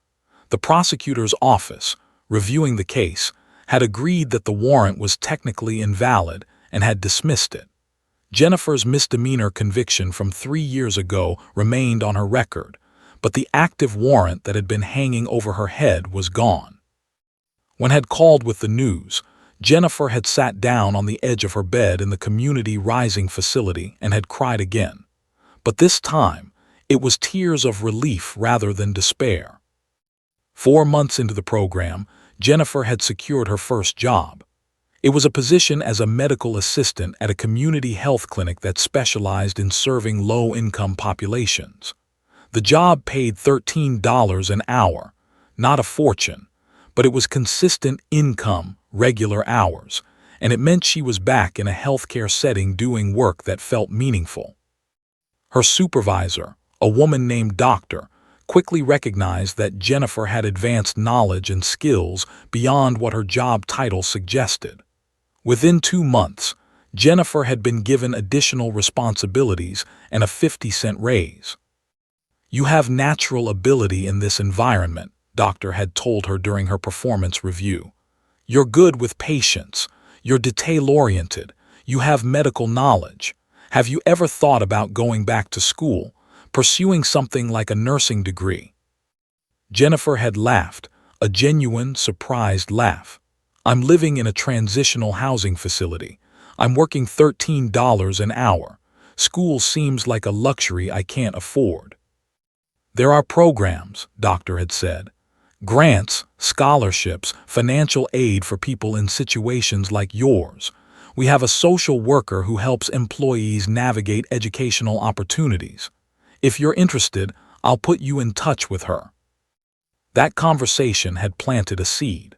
The prosecutor's office, reviewing the case, had agreed that the warrant was technically invalid and had dismissed it. Jennifer's misdemeanor conviction from 3 years ago remained on her record, but the active warrant that had been hanging over her head was gone. When had called with the news, Jennifer had sat down on the edge of her bed in the community rising facility and had cried again. But this time, it was tears of relief rather than despair. 4 months into the program, Jennifer had secured her first job. It was a position as a medical assistant at a community health clinic that specialized in serving low-income populations. The job paid $13 an hour, not a fortune, but it was consistent income, regular hours, and it meant she was back in a healthcare setting doing work that felt meaningful. Her supervisor, a woman named Doctor, quickly recognized that Jennifer had advanced knowledge and skills beyond what her job title suggested. Within 2 months, Jennifer had been given additional responsibilities and a 50-cent raise. "You have natural ability in this environment," Doctor had told her during her performance review. "You're good with patients. You're detail-oriented. You have medical knowledge. Have you ever thought about going back to school, pursuing something like a nursing degree?" Jennifer had laughed, a genuine, surprised laugh. "I'm living in a transitional housing facility. I'm working $13 an hour. School seems like a luxury I can't afford." "There are programs," Doctor had said. "Grants, scholarships, financial aid for people in situations like yours. We have a social worker who helps employees navigate educational opportunities. If you're interested, I'll put you in touch with her." That conversation had planted a seed.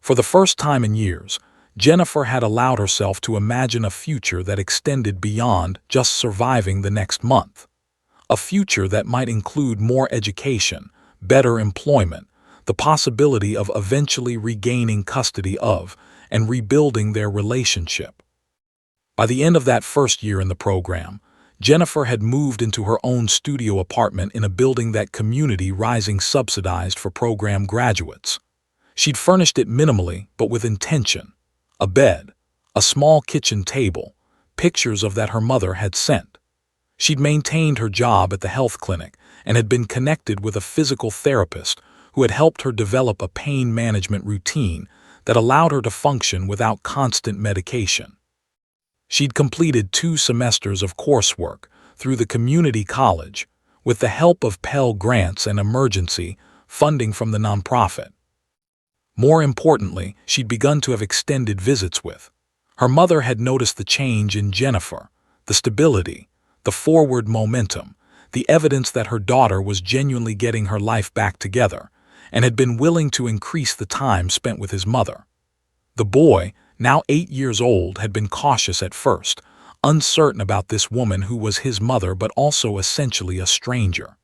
For the first time in years, Jennifer had allowed herself to imagine a future that extended beyond just surviving the next month. A future that might include more education, better employment, the possibility of eventually regaining custody of and rebuilding their relationship. By the end of that first year in the program, Jennifer had moved into her own studio apartment in a building that Community Rising subsidized for program graduates. She'd furnished it minimally but with intention: a bed, a small kitchen table, pictures of that her mother had sent. She'd maintained her job at the health clinic and had been connected with a physical therapist who had helped her develop a pain management routine that allowed her to function without constant medication. She'd completed 2 semesters of coursework through the community college with the help of Pell Grants and emergency funding from the nonprofit. More importantly, she'd begun to have extended visits with. Her mother had noticed the change in Jennifer, the stability, the forward momentum, the evidence that her daughter was genuinely getting her life back together, and had been willing to increase the time spent with his mother. The boy, now 8 years old, had been cautious at first, uncertain about this woman who was his mother but also essentially a stranger.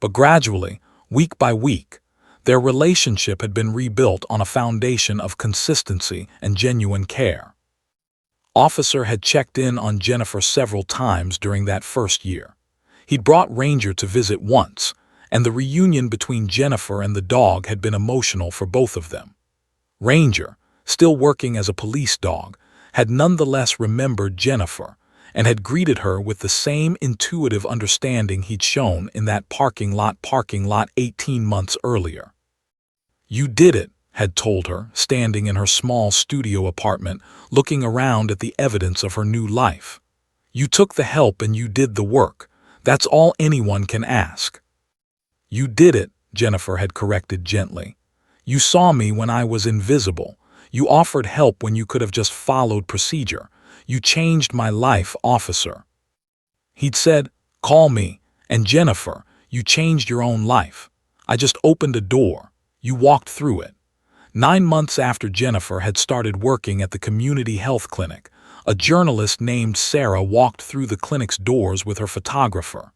But gradually, week by week, their relationship had been rebuilt on a foundation of consistency and genuine care. Officer had checked in on Jennifer several times during that first year. He'd brought Ranger to visit once, and the reunion between Jennifer and the dog had been emotional for both of them. Ranger, still working as a police dog, had nonetheless remembered Jennifer and had greeted her with the same intuitive understanding he'd shown in that parking lot 18 months earlier. "You did it," had told her, standing in her small studio apartment, looking around at the evidence of her new life. "You took the help and you did the work. That's all anyone can ask." "You did it," Jennifer had corrected gently. "You saw me when I was invisible. You offered help when you could have just followed procedure. You changed my life, officer." He'd said, "Call me," and Jennifer, "You changed your own life. I just opened a door. You walked through it." 9 months after Jennifer had started working at the community health clinic, a journalist named Sarah walked through the clinic's doors with her photographer.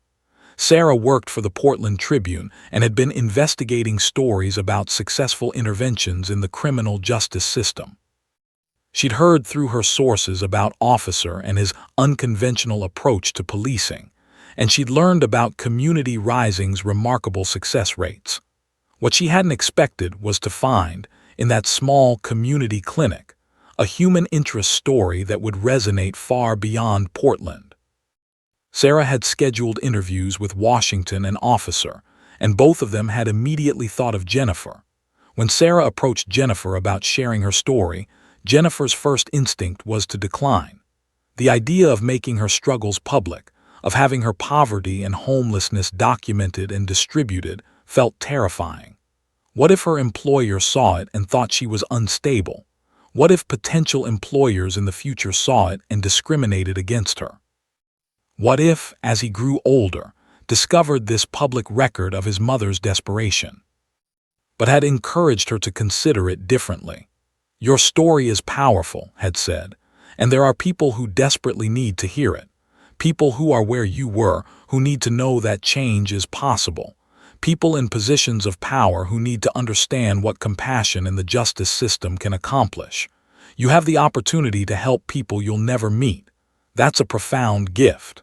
Sarah worked for the Portland Tribune and had been investigating stories about successful interventions in the criminal justice system. She'd heard through her sources about Officer and his unconventional approach to policing, and she'd learned about Community Rising's remarkable success rates. What she hadn't expected was to find, in that small community clinic, a human interest story that would resonate far beyond Portland. Sarah had scheduled interviews with Washington and Officer, and both of them had immediately thought of Jennifer. When Sarah approached Jennifer about sharing her story, Jennifer's first instinct was to decline. The idea of making her struggles public, of having her poverty and homelessness documented and distributed, felt terrifying. What if her employer saw it and thought she was unstable? What if potential employers in the future saw it and discriminated against her? What if, as he grew older, discovered this public record of his mother's desperation, but had encouraged her to consider it differently? "Your story is powerful," had said, "and there are people who desperately need to hear it. People who are where you were, who need to know that change is possible. People in positions of power who need to understand what compassion in the justice system can accomplish. You have the opportunity to help people you'll never meet. That's a profound gift."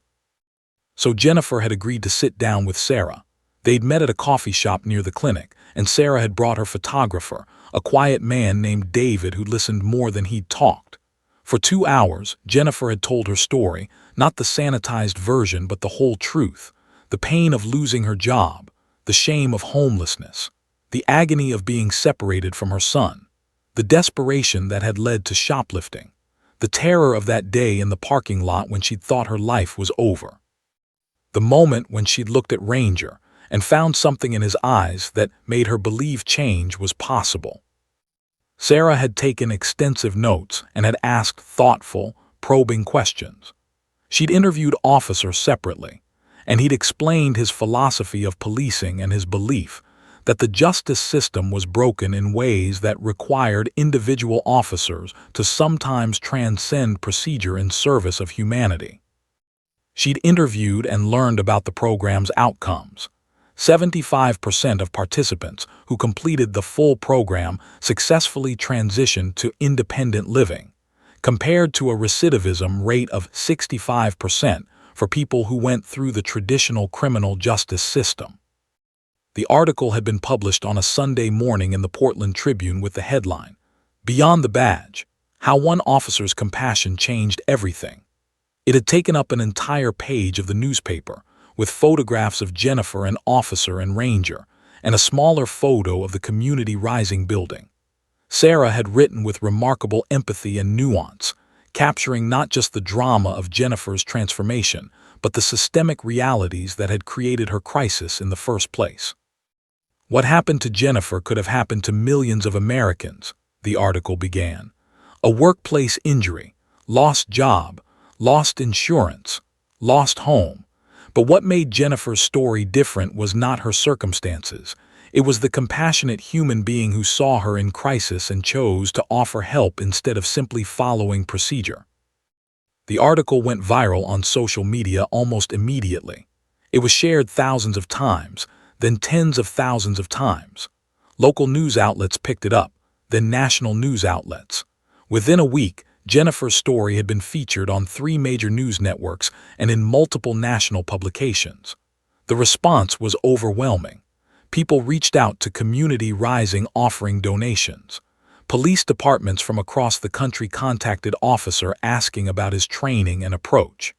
So Jennifer had agreed to sit down with Sarah. They'd met at a coffee shop near the clinic, and Sarah had brought her photographer, a quiet man named David who listened more than he'd talked. For 2 hours, Jennifer had told her story, not the sanitized version but the whole truth. The pain of losing her job, the shame of homelessness, the agony of being separated from her son, the desperation that had led to shoplifting, the terror of that day in the parking lot when she'd thought her life was over. The moment when she'd looked at Ranger and found something in his eyes that made her believe change was possible. Sarah had taken extensive notes and had asked thoughtful, probing questions. She'd interviewed Officer separately, and he'd explained his philosophy of policing and his belief that the justice system was broken in ways that required individual officers to sometimes transcend procedure in service of humanity. She'd interviewed and learned about the program's outcomes. 75% of participants who completed the full program successfully transitioned to independent living, compared to a recidivism rate of 65% for people who went through the traditional criminal justice system. The article had been published on a Sunday morning in the Portland Tribune with the headline, "Beyond the Badge: How One Officer's Compassion Changed Everything." It had taken up an entire page of the newspaper, with photographs of Jennifer and Officer and Ranger, and a smaller photo of the Community Rising building. Sarah had written with remarkable empathy and nuance, capturing not just the drama of Jennifer's transformation, but the systemic realities that had created her crisis in the first place. "What happened to Jennifer could have happened to millions of Americans," the article began. "A workplace injury, lost job, lost insurance, lost home. But what made Jennifer's story different was not her circumstances. It was the compassionate human being who saw her in crisis and chose to offer help instead of simply following procedure." The article went viral on social media almost immediately. It was shared thousands of times, then tens of thousands of times. Local news outlets picked it up, then national news outlets. Within a week, Jennifer's story had been featured on 3 major news networks and in multiple national publications. The response was overwhelming. People reached out to Community Rising offering donations. Police departments from across the country contacted Officer asking about his training and approach.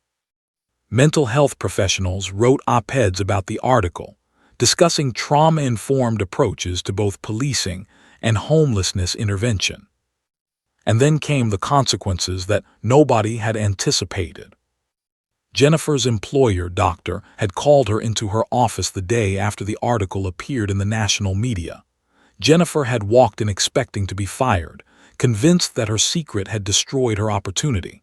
Mental health professionals wrote op-eds about the article, discussing trauma-informed approaches to both policing and homelessness intervention. And then came the consequences that nobody had anticipated. Jennifer's employer, doctor, had called her into her office the day after the article appeared in the national media. Jennifer had walked in expecting to be fired, convinced that her secret had destroyed her opportunity.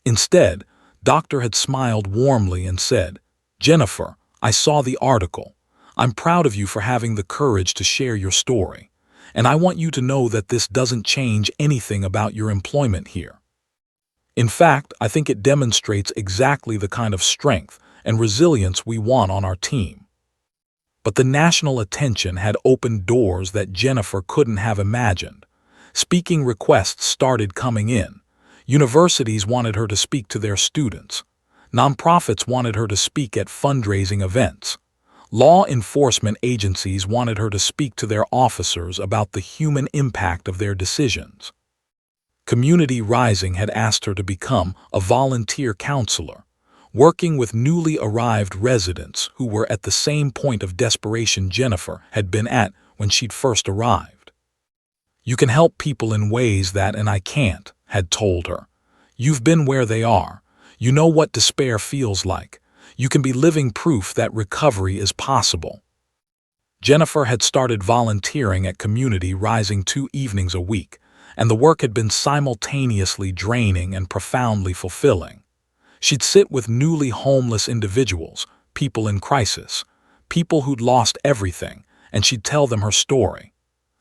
Instead, Doctor had smiled warmly and said, "Jennifer, I saw the article. I'm proud of you for having the courage to share your story. And I want you to know that this doesn't change anything about your employment here. In fact, I think it demonstrates exactly the kind of strength and resilience we want on our team." But the national attention had opened doors that Jennifer couldn't have imagined. Speaking requests started coming in. Universities wanted her to speak to their students. Nonprofits wanted her to speak at fundraising events. Law enforcement agencies wanted her to speak to their officers about the human impact of their decisions. Community Rising had asked her to become a volunteer counselor, working with newly arrived residents who were at the same point of desperation Jennifer had been at when she'd first arrived. "You can help people in ways that and I can't," had told her. "You've been where they are. You know what despair feels like. You can be living proof that recovery is possible." Jennifer had started volunteering at Community Rising 2 evenings a week, and the work had been simultaneously draining and profoundly fulfilling. She'd sit with newly homeless individuals, people in crisis, people who'd lost everything, and she'd tell them her story.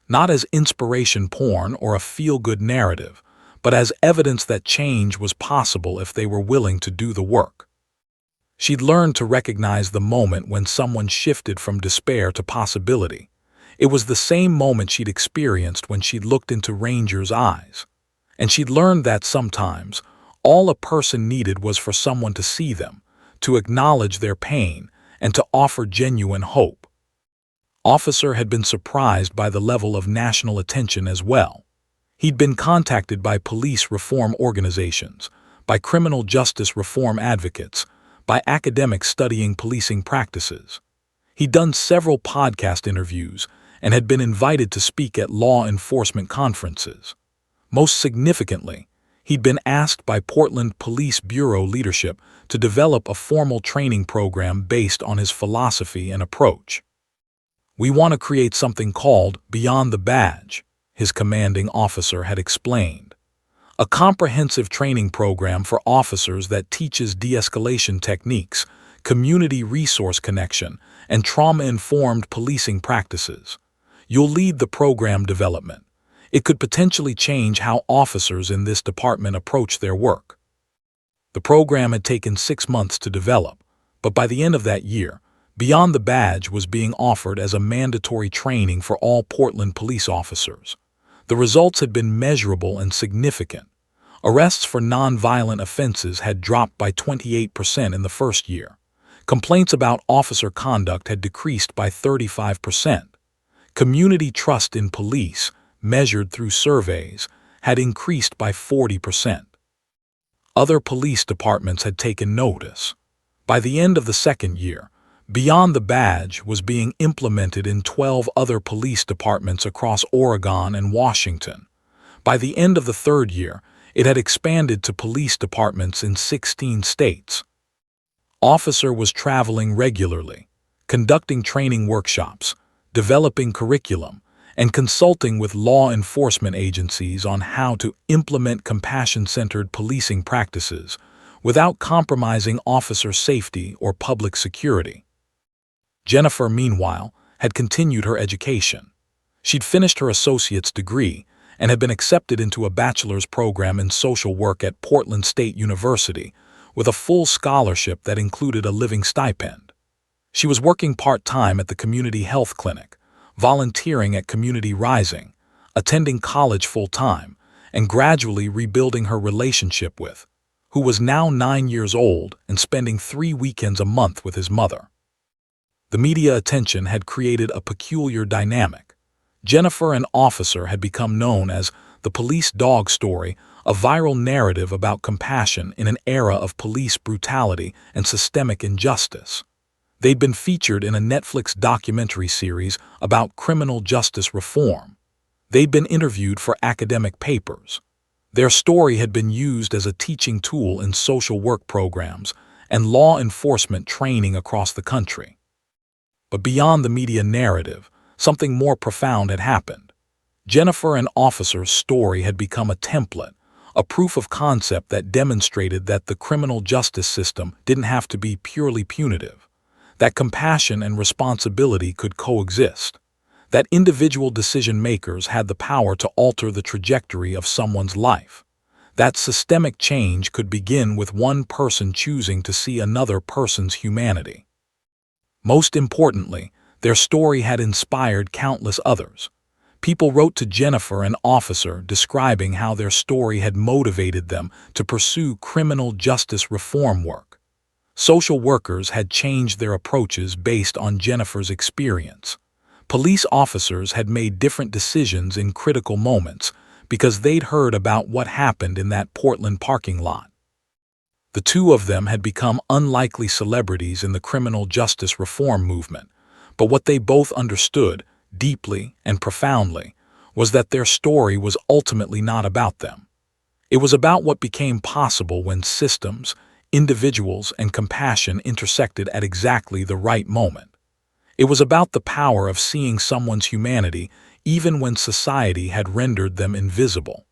Not as inspiration porn or a feel-good narrative, but as evidence that change was possible if they were willing to do the work. She'd learned to recognize the moment when someone shifted from despair to possibility. It was the same moment she'd experienced when she'd looked into Ranger's eyes. And she'd learned that sometimes, all a person needed was for someone to see them, to acknowledge their pain, and to offer genuine hope. Officer had been surprised by the level of national attention as well. He'd been contacted by police reform organizations, by criminal justice reform advocates, by academics studying policing practices. He'd done several podcast interviews and had been invited to speak at law enforcement conferences. Most significantly, he'd been asked by Portland Police Bureau leadership to develop a formal training program based on his philosophy and approach. "We want to create something called Beyond the Badge," his commanding officer had explained. "A comprehensive training program for officers that teaches de-escalation techniques, community resource connection, and trauma-informed policing practices. You'll lead the program development. It could potentially change how officers in this department approach their work." The program had taken 6 months to develop, but by the end of that year, Beyond the Badge was being offered as a mandatory training for all Portland police officers. The results had been measurable and significant. Arrests for nonviolent offenses had dropped by 28% in the first year. Complaints about officer conduct had decreased by 35%. Community trust in police, measured through surveys, had increased by 40%. Other police departments had taken notice. By the end of the second year, Beyond the Badge was being implemented in 12 other police departments across Oregon and Washington. By the end of the third year, it had expanded to police departments in 16 states. Officer was traveling regularly, conducting training workshops, developing curriculum, and consulting with law enforcement agencies on how to implement compassion-centered policing practices without compromising officer safety or public security. Jennifer, meanwhile, had continued her education. She'd finished her associate's degree and had been accepted into a bachelor's program in social work at Portland State University, with a full scholarship that included a living stipend. She was working part-time at the community health clinic, volunteering at Community Rising, attending college full-time, and gradually rebuilding her relationship with, who was now 9 years old and spending 3 weekends a month with his mother. The media attention had created a peculiar dynamic. Jennifer, an officer, had become known as the police dog story, a viral narrative about compassion in an era of police brutality and systemic injustice. They'd been featured in a Netflix documentary series about criminal justice reform. They'd been interviewed for academic papers. Their story had been used as a teaching tool in social work programs and law enforcement training across the country. But beyond the media narrative, something more profound had happened. Jennifer, an officer's story had become a template, a proof of concept that demonstrated that the criminal justice system didn't have to be purely punitive, that compassion and responsibility could coexist, that individual decision-makers had the power to alter the trajectory of someone's life, that systemic change could begin with one person choosing to see another person's humanity. Most importantly, their story had inspired countless others. People wrote to Jennifer, an officer, describing how their story had motivated them to pursue criminal justice reform work. Social workers had changed their approaches based on Jennifer's experience. Police officers had made different decisions in critical moments because they'd heard about what happened in that Portland parking lot. The two of them had become unlikely celebrities in the criminal justice reform movement, but what they both understood, deeply and profoundly, was that their story was ultimately not about them. It was about what became possible when systems, individuals, and compassion intersected at exactly the right moment. It was about the power of seeing someone's humanity even when society had rendered them invisible.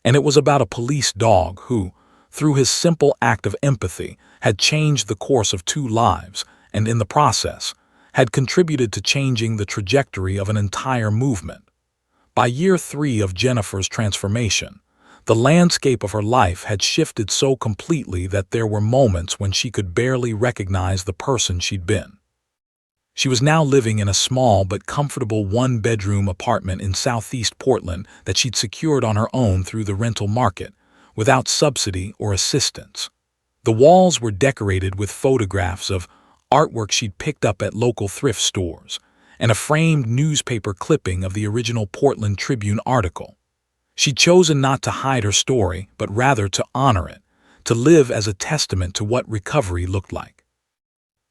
And it was about a police dog who, through his simple act of empathy, had changed the course of 2 lives and, in the process, had contributed to changing the trajectory of an entire movement. By year 3 of Jennifer's transformation, the landscape of her life had shifted so completely that there were moments when she could barely recognize the person she'd been. She was now living in a small but comfortable 1-bedroom apartment in Southeast Portland that she'd secured on her own through the rental market, without subsidy or assistance. The walls were decorated with photographs of artwork she'd picked up at local thrift stores, and a framed newspaper clipping of the original Portland Tribune article. She'd chosen not to hide her story, but rather to honor it, to live as a testament to what recovery looked like.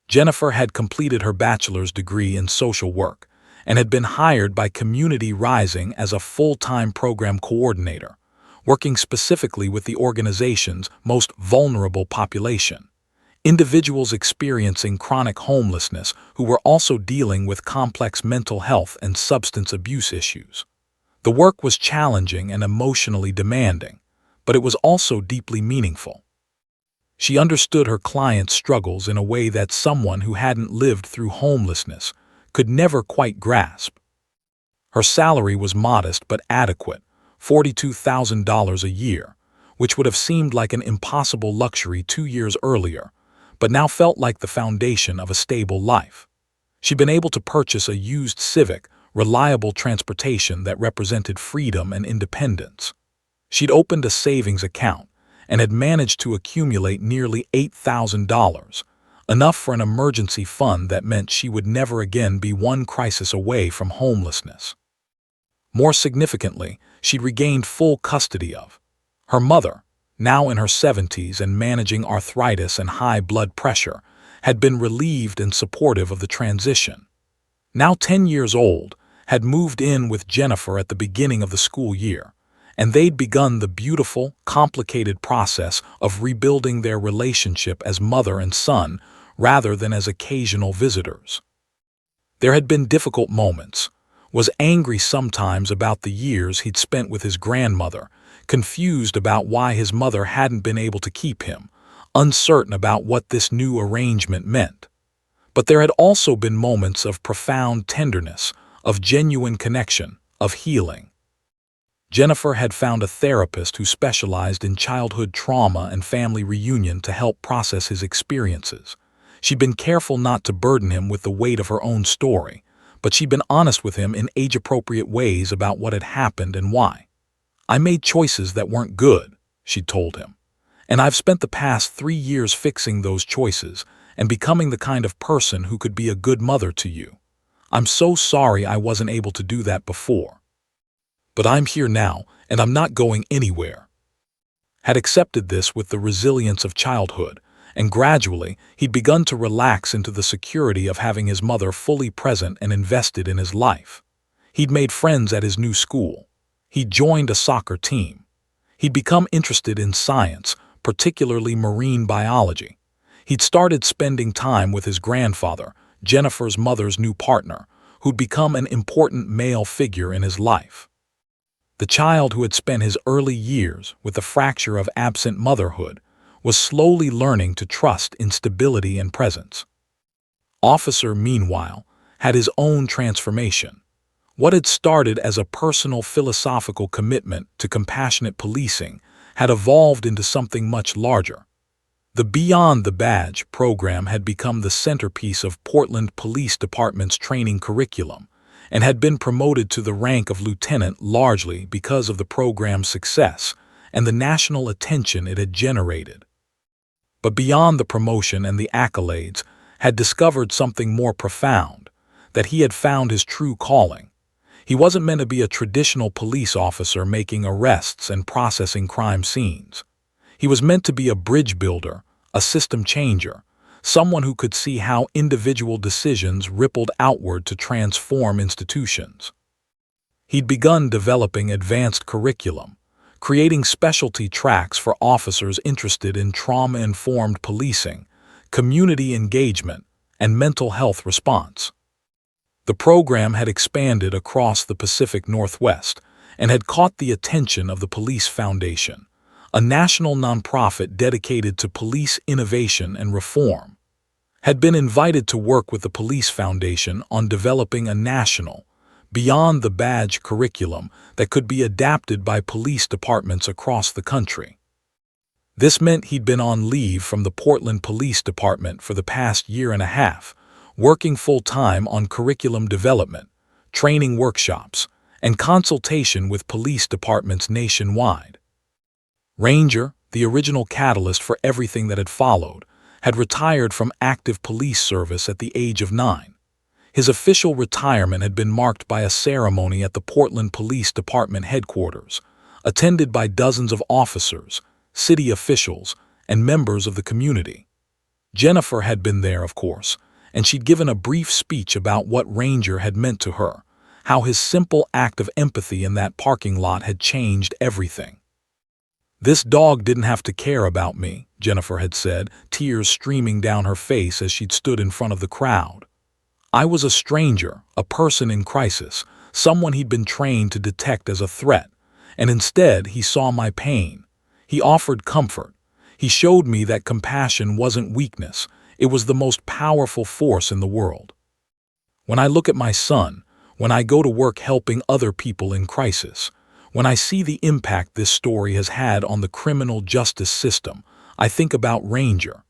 Jennifer had completed her bachelor's degree in social work and had been hired by Community Rising as a full-time program coordinator, working specifically with the organization's most vulnerable population, individuals experiencing chronic homelessness who were also dealing with complex mental health and substance abuse issues. The work was challenging and emotionally demanding, but it was also deeply meaningful. She understood her clients' struggles in a way that someone who hadn't lived through homelessness could never quite grasp. Her salary was modest but adequate, $42,000 a year, which would have seemed like an impossible luxury 2 years earlier, but now felt like the foundation of a stable life. She'd been able to purchase a used Civic, reliable transportation that represented freedom and independence. She'd opened a savings account and had managed to accumulate nearly $8,000, enough for an emergency fund that meant she would never again be one crisis away from homelessness. More significantly, she'd regained full custody of her mother, now in her 70s and managing arthritis and high blood pressure, had been relieved and supportive of the transition. Now 10 years old, had moved in with Jennifer at the beginning of the school year, and they'd begun the beautiful, complicated process of rebuilding their relationship as mother and son rather than as occasional visitors. There had been difficult moments, was angry sometimes about the years he'd spent with his grandmother, confused about why his mother hadn't been able to keep him, uncertain about what this new arrangement meant. But there had also been moments of profound tenderness, of genuine connection, of healing. Jennifer had found a therapist who specialized in childhood trauma and family reunion to help process his experiences. She'd been careful not to burden him with the weight of her own story, but she'd been honest with him in age-appropriate ways about what had happened and why. "I made choices that weren't good," she told him, "and I've spent the past 3 years fixing those choices and becoming the kind of person who could be a good mother to you. I'm so sorry I wasn't able to do that before. But I'm here now, and I'm not going anywhere." Had accepted this with the resilience of childhood, and gradually he'd begun to relax into the security of having his mother fully present and invested in his life. He'd made friends at his new school. He'd joined a soccer team. He'd become interested in science, particularly marine biology. He'd started spending time with his grandfather, Jennifer's mother's new partner, who'd become an important male figure in his life. The child who had spent his early years with the fracture of absent motherhood was slowly learning to trust in stability and presence. Officer, meanwhile, had his own transformation. What had started as a personal philosophical commitment to compassionate policing had evolved into something much larger. The Beyond the Badge program had become the centerpiece of Portland Police Department's training curriculum and had been promoted to the rank of lieutenant largely because of the program's success and the national attention it had generated. But beyond the promotion and the accolades, had discovered something more profound, that he had found his true calling. He wasn't meant to be a traditional police officer making arrests and processing crime scenes. He was meant to be a bridge builder, a system changer, someone who could see how individual decisions rippled outward to transform institutions. He'd begun developing advanced curriculum, creating specialty tracks for officers interested in trauma-informed policing, community engagement, and mental health response. The program had expanded across the Pacific Northwest and had caught the attention of the Police Foundation, a national nonprofit dedicated to police innovation and reform. Had been invited to work with the Police Foundation on developing a national, Beyond the Badge curriculum that could be adapted by police departments across the country. This meant he'd been on leave from the Portland Police Department for the past year and a half, working full-time on curriculum development, training workshops, and consultation with police departments nationwide. Ranger, the original catalyst for everything that had followed, had retired from active police service at the age of 9. His official retirement had been marked by a ceremony at the Portland Police Department headquarters, attended by dozens of officers, city officials, and members of the community. Jennifer had been there, of course, and she'd given a brief speech about what Ranger had meant to her, how his simple act of empathy in that parking lot had changed everything. "This dog didn't have to care about me," Jennifer had said, tears streaming down her face as she'd stood in front of the crowd. "I was a stranger, a person in crisis, someone he'd been trained to detect as a threat, and instead he saw my pain. He offered comfort. He showed me that compassion wasn't weakness, it was the most powerful force in the world. When I look at my son, when I go to work helping other people in crisis, when I see the impact this story has had on the criminal justice system, I think about Ranger.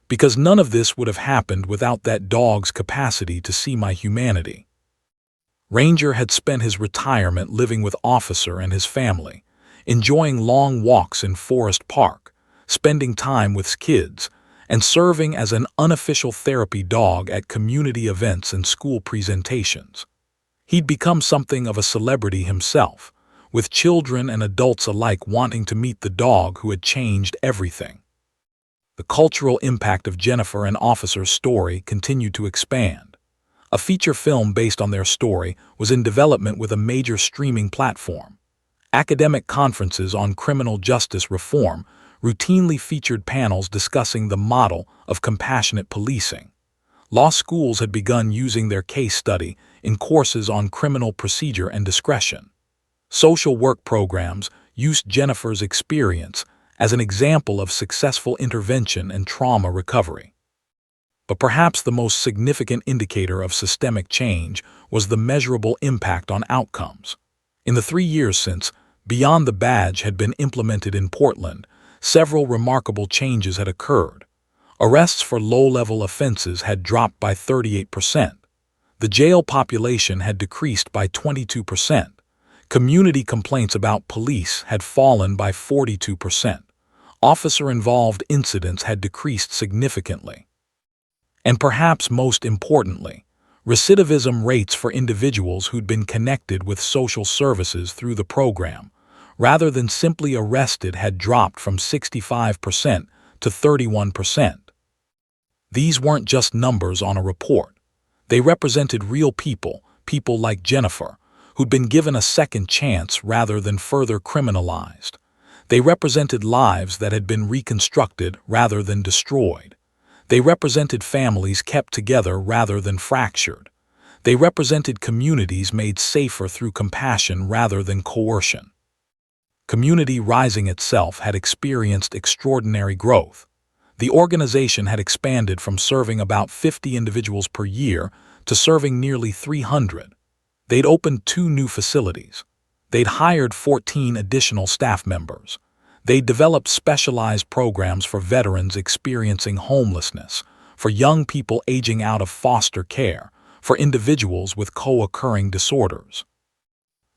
Because none of this would have happened without that dog's capacity to see my humanity." Ranger had spent his retirement living with Officer and his family, enjoying long walks in Forest Park, spending time with kids, and serving as an unofficial therapy dog at community events and school presentations. He'd become something of a celebrity himself, with children and adults alike wanting to meet the dog who had changed everything. The cultural impact of Jennifer and Officer's story continued to expand. A feature film based on their story was in development with a major streaming platform. Academic conferences on criminal justice reform routinely featured panels discussing the model of compassionate policing. Law schools had begun using their case study in courses on criminal procedure and discretion. Social work programs used Jennifer's experience as an example of successful intervention and trauma recovery. But perhaps the most significant indicator of systemic change was the measurable impact on outcomes. In the 3 years since Beyond the badge had been implemented in Portland, several remarkable changes had occurred. Arrests for low-level offenses had dropped by 38%. The jail population had decreased by 22%. Community complaints about police had fallen by 42%. Officer-involved incidents had decreased significantly. And perhaps most importantly, recidivism rates for individuals who'd been connected with social services through the program, rather than simply arrested, had dropped from 65% to 31%. These weren't just numbers on a report. They represented real people, people like Jennifer, who'd been given a second chance rather than further criminalized. They represented lives that had been reconstructed rather than destroyed. They represented families kept together rather than fractured. They represented communities made safer through compassion rather than coercion. Community Rising itself had experienced extraordinary growth. The organization had expanded from serving about 50 individuals per year to serving nearly 300. They'd opened 2 new facilities. They'd hired 14 additional staff members. They developed specialized programs for veterans experiencing homelessness, for young people aging out of foster care, for individuals with co-occurring disorders.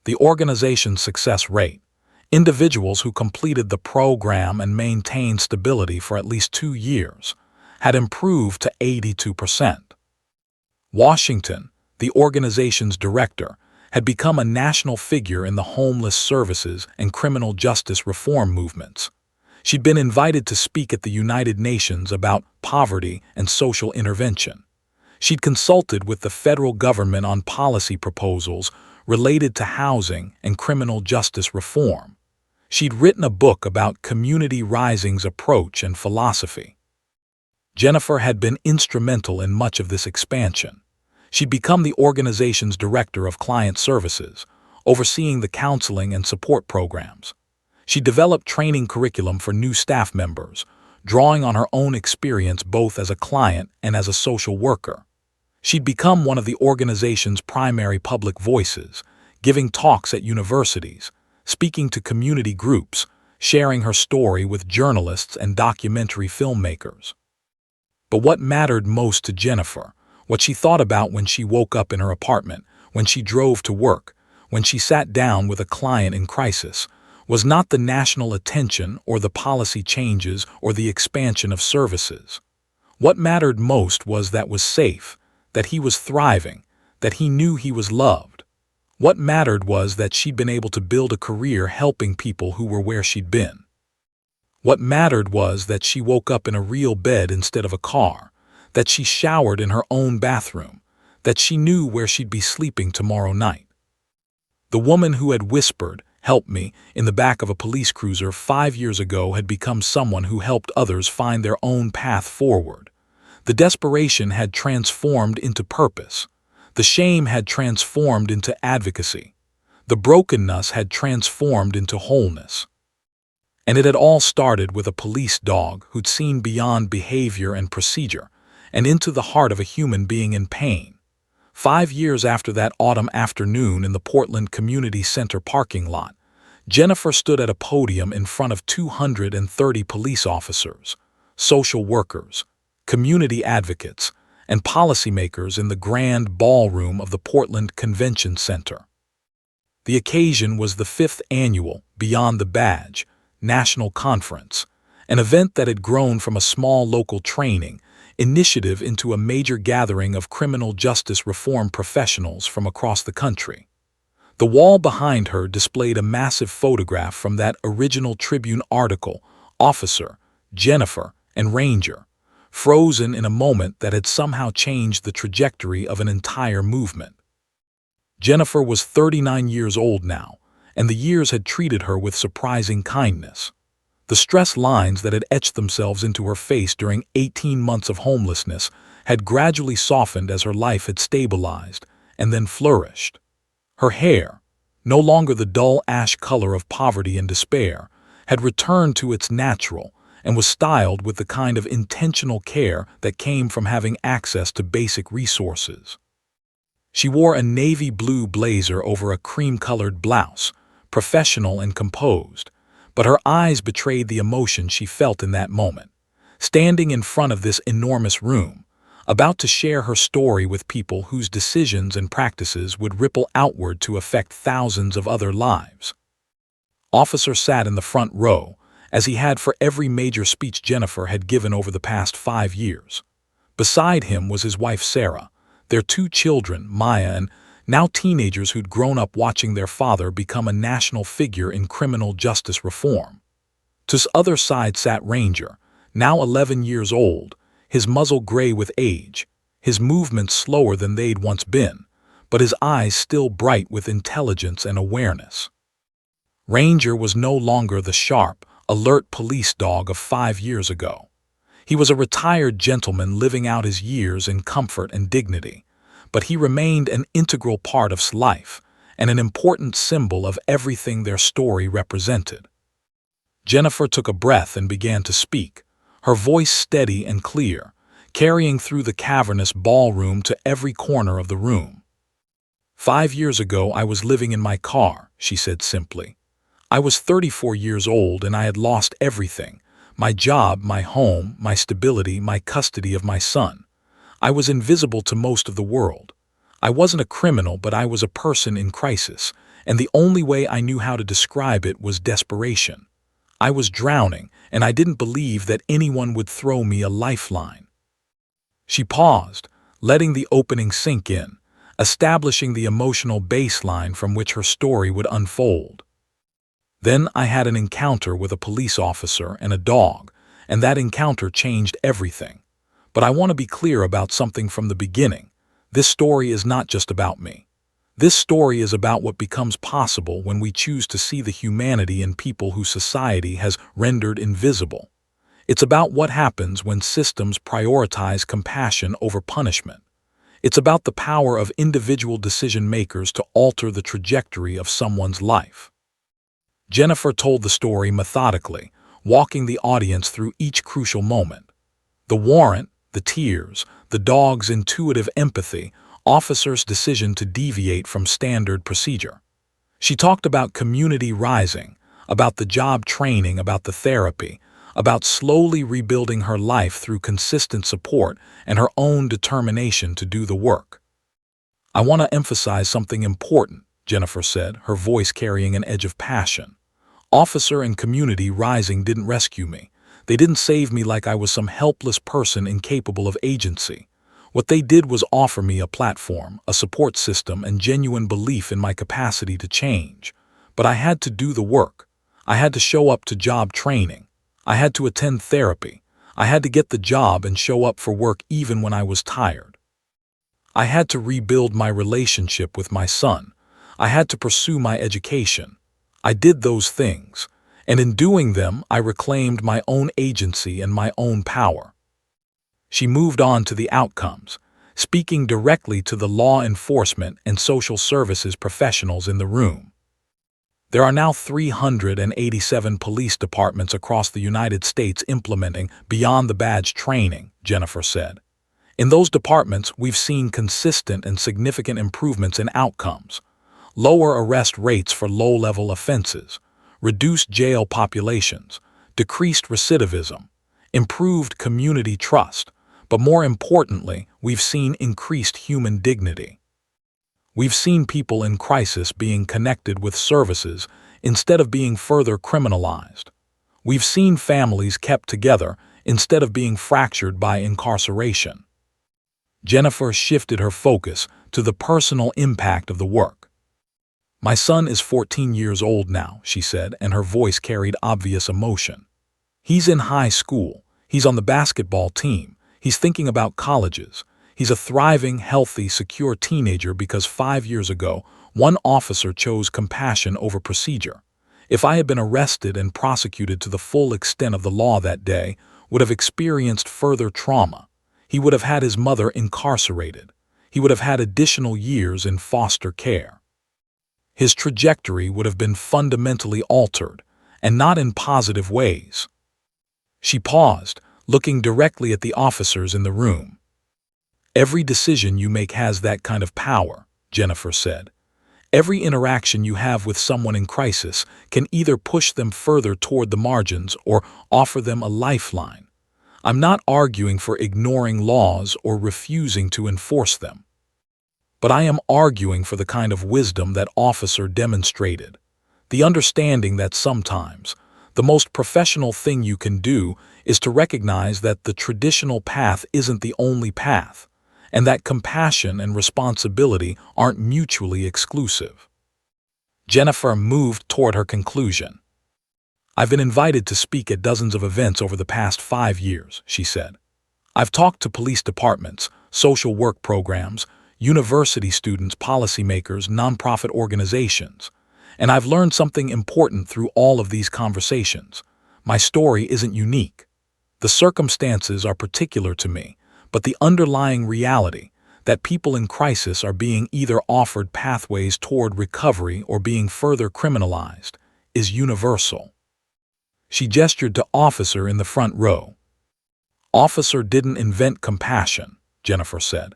The organization's success rate, individuals who completed the program and maintained stability for at least 2 years, had improved to 82%. Washington, the organization's director, had become a national figure in the homeless services and criminal justice reform movements. She'd been invited to speak at the United Nations about poverty and social intervention. She'd consulted with the federal government on policy proposals related to housing and criminal justice reform. She'd written a book about Community Rising's approach and philosophy. Jennifer had been instrumental in much of this expansion. She'd become the organization's director of client services, overseeing the counseling and support programs. She developed training curriculum for new staff members, drawing on her own experience both as a client and as a social worker. She'd become one of the organization's primary public voices, giving talks at universities, speaking to community groups, sharing her story with journalists and documentary filmmakers. But what mattered most to Jennifer, what she thought about when she woke up in her apartment, when she drove to work, when she sat down with a client in crisis, was not the national attention or the policy changes or the expansion of services. What mattered most was that was safe, that he was thriving, that he knew he was loved. What mattered was that she'd been able to build a career helping people who were where she'd been. What mattered was that she woke up in a real bed instead of a car, that she showered in her own bathroom, that she knew where she'd be sleeping tomorrow night. The woman who had whispered, "Help me," in the back of a police cruiser 5 years ago had become someone who helped others find their own path forward. The desperation had transformed into purpose. The shame had transformed into advocacy. The brokenness had transformed into wholeness. And it had all started with a police dog who'd seen beyond behavior and procedure and into the heart of a human being in pain. 5 years after that autumn afternoon in the Portland Community Center parking lot, Jennifer stood at a podium in front of 230 police officers, social workers, community advocates, and policymakers in the grand ballroom of the Portland Convention Center. The occasion was the 5th annual Beyond the Badge National Conference, an event that had grown from a small local training initiative into a major gathering of criminal justice reform professionals from across the country. The wall behind her displayed a massive photograph from that original Tribune article, Officer, Jennifer, and Ranger, frozen in a moment that had somehow changed the trajectory of an entire movement. Jennifer was 39 years old now, and the years had treated her with surprising kindness. The stress lines that had etched themselves into her face during 18 months of homelessness had gradually softened as her life had stabilized and then flourished. Her hair, no longer the dull ash color of poverty and despair, had returned to its natural and was styled with the kind of intentional care that came from having access to basic resources. She wore a navy blue blazer over a cream-colored blouse, professional and composed, but her eyes betrayed the emotion she felt in that moment. Standing in front of this enormous room, about to share her story with people whose decisions and practices would ripple outward to affect thousands of other lives. Officer sat in the front row, as he had for every major speech Jennifer had given over the past 5 years. Beside him was his wife Sarah, their 2 children, Maya and now teenagers who'd grown up watching their father become a national figure in criminal justice reform. To his other side sat Ranger, now 11 years old, his muzzle gray with age, his movements slower than they'd once been, but his eyes still bright with intelligence and awareness. Ranger was no longer the sharp, alert police dog of 5 years ago. He was a retired gentleman living out his years in comfort and dignity, but he remained an integral part of life and an important symbol of everything their story represented. Jennifer took a breath and began to speak, her voice steady and clear, carrying through the cavernous ballroom to every corner of the room. 5 years ago I was living in my car, she said simply. I was 34 years old and I had lost everything, my job, my home, my stability, my custody of my son. I was invisible to most of the world. I wasn't a criminal, but I was a person in crisis, and the only way I knew how to describe it was desperation. I was drowning, and I didn't believe that anyone would throw me a lifeline. She paused, letting the opening sink in, establishing the emotional baseline from which her story would unfold. Then I had an encounter with a police officer and a dog, and that encounter changed everything. But I want to be clear about something from the beginning. This story is not just about me. This story is about what becomes possible when we choose to see the humanity in people whose society has rendered invisible. It's about what happens when systems prioritize compassion over punishment. It's about the power of individual decision makers to alter the trajectory of someone's life. Jennifer told the story methodically, walking the audience through each crucial moment. The warrant, the tears, the dog's intuitive empathy, officers' decision to deviate from standard procedure. She talked about community rising, about the job training, about the therapy, about slowly rebuilding her life through consistent support and her own determination to do the work. I want to emphasize something important, Jennifer said, her voice carrying an edge of passion. Officer and community rising didn't rescue me. They didn't save me like I was some helpless person incapable of agency. What they did was offer me a platform, a support system, and genuine belief in my capacity to change. But I had to do the work. I had to show up to job training. I had to attend therapy. I had to get the job and show up for work even when I was tired. I had to rebuild my relationship with my son. I had to pursue my education. I did those things, and in doing them, I reclaimed my own agency and my own power. She moved on to the outcomes, speaking directly to the law enforcement and social services professionals in the room. There are now 387 police departments across the United States implementing Beyond the Badge training, Jennifer said. In those departments, we've seen consistent and significant improvements in outcomes. Lower arrest rates for low-level offenses, reduced jail populations, decreased recidivism, improved community trust, but more importantly, we've seen increased human dignity. We've seen people in crisis being connected with services instead of being further criminalized. We've seen families kept together instead of being fractured by incarceration. Jennifer shifted her focus to the personal impact of the work. My son is 14 years old now, she said, and her voice carried obvious emotion. He's in high school. He's on the basketball team. He's thinking about colleges. He's a thriving, healthy, secure teenager because 5 years ago, one officer chose compassion over procedure. If I had been arrested and prosecuted to the full extent of the law that day, would have experienced further trauma. He would have had his mother incarcerated. He would have had additional years in foster care. His trajectory would have been fundamentally altered, and not in positive ways. She paused, looking directly at the officers in the room. Every decision you make has that kind of power, Jennifer said. Every interaction you have with someone in crisis can either push them further toward the margins or offer them a lifeline. I'm not arguing for ignoring laws or refusing to enforce them. But I am arguing for the kind of wisdom that officer demonstrated. The understanding that sometimes the most professional thing you can do is to recognize that the traditional path isn't the only path, and that compassion and responsibility aren't mutually exclusive. Jennifer moved toward her conclusion. I've been invited to speak at dozens of events over the past 5 years, she said. I've talked to police departments, social work programs, university students, policymakers, nonprofit organizations, and I've learned something important through all of these conversations. My story isn't unique. The circumstances are particular to me, but the underlying reality, that people in crisis are being either offered pathways toward recovery or being further criminalized, is universal. She gestured to Officer in the front row. Officer didn't invent compassion, Jennifer said.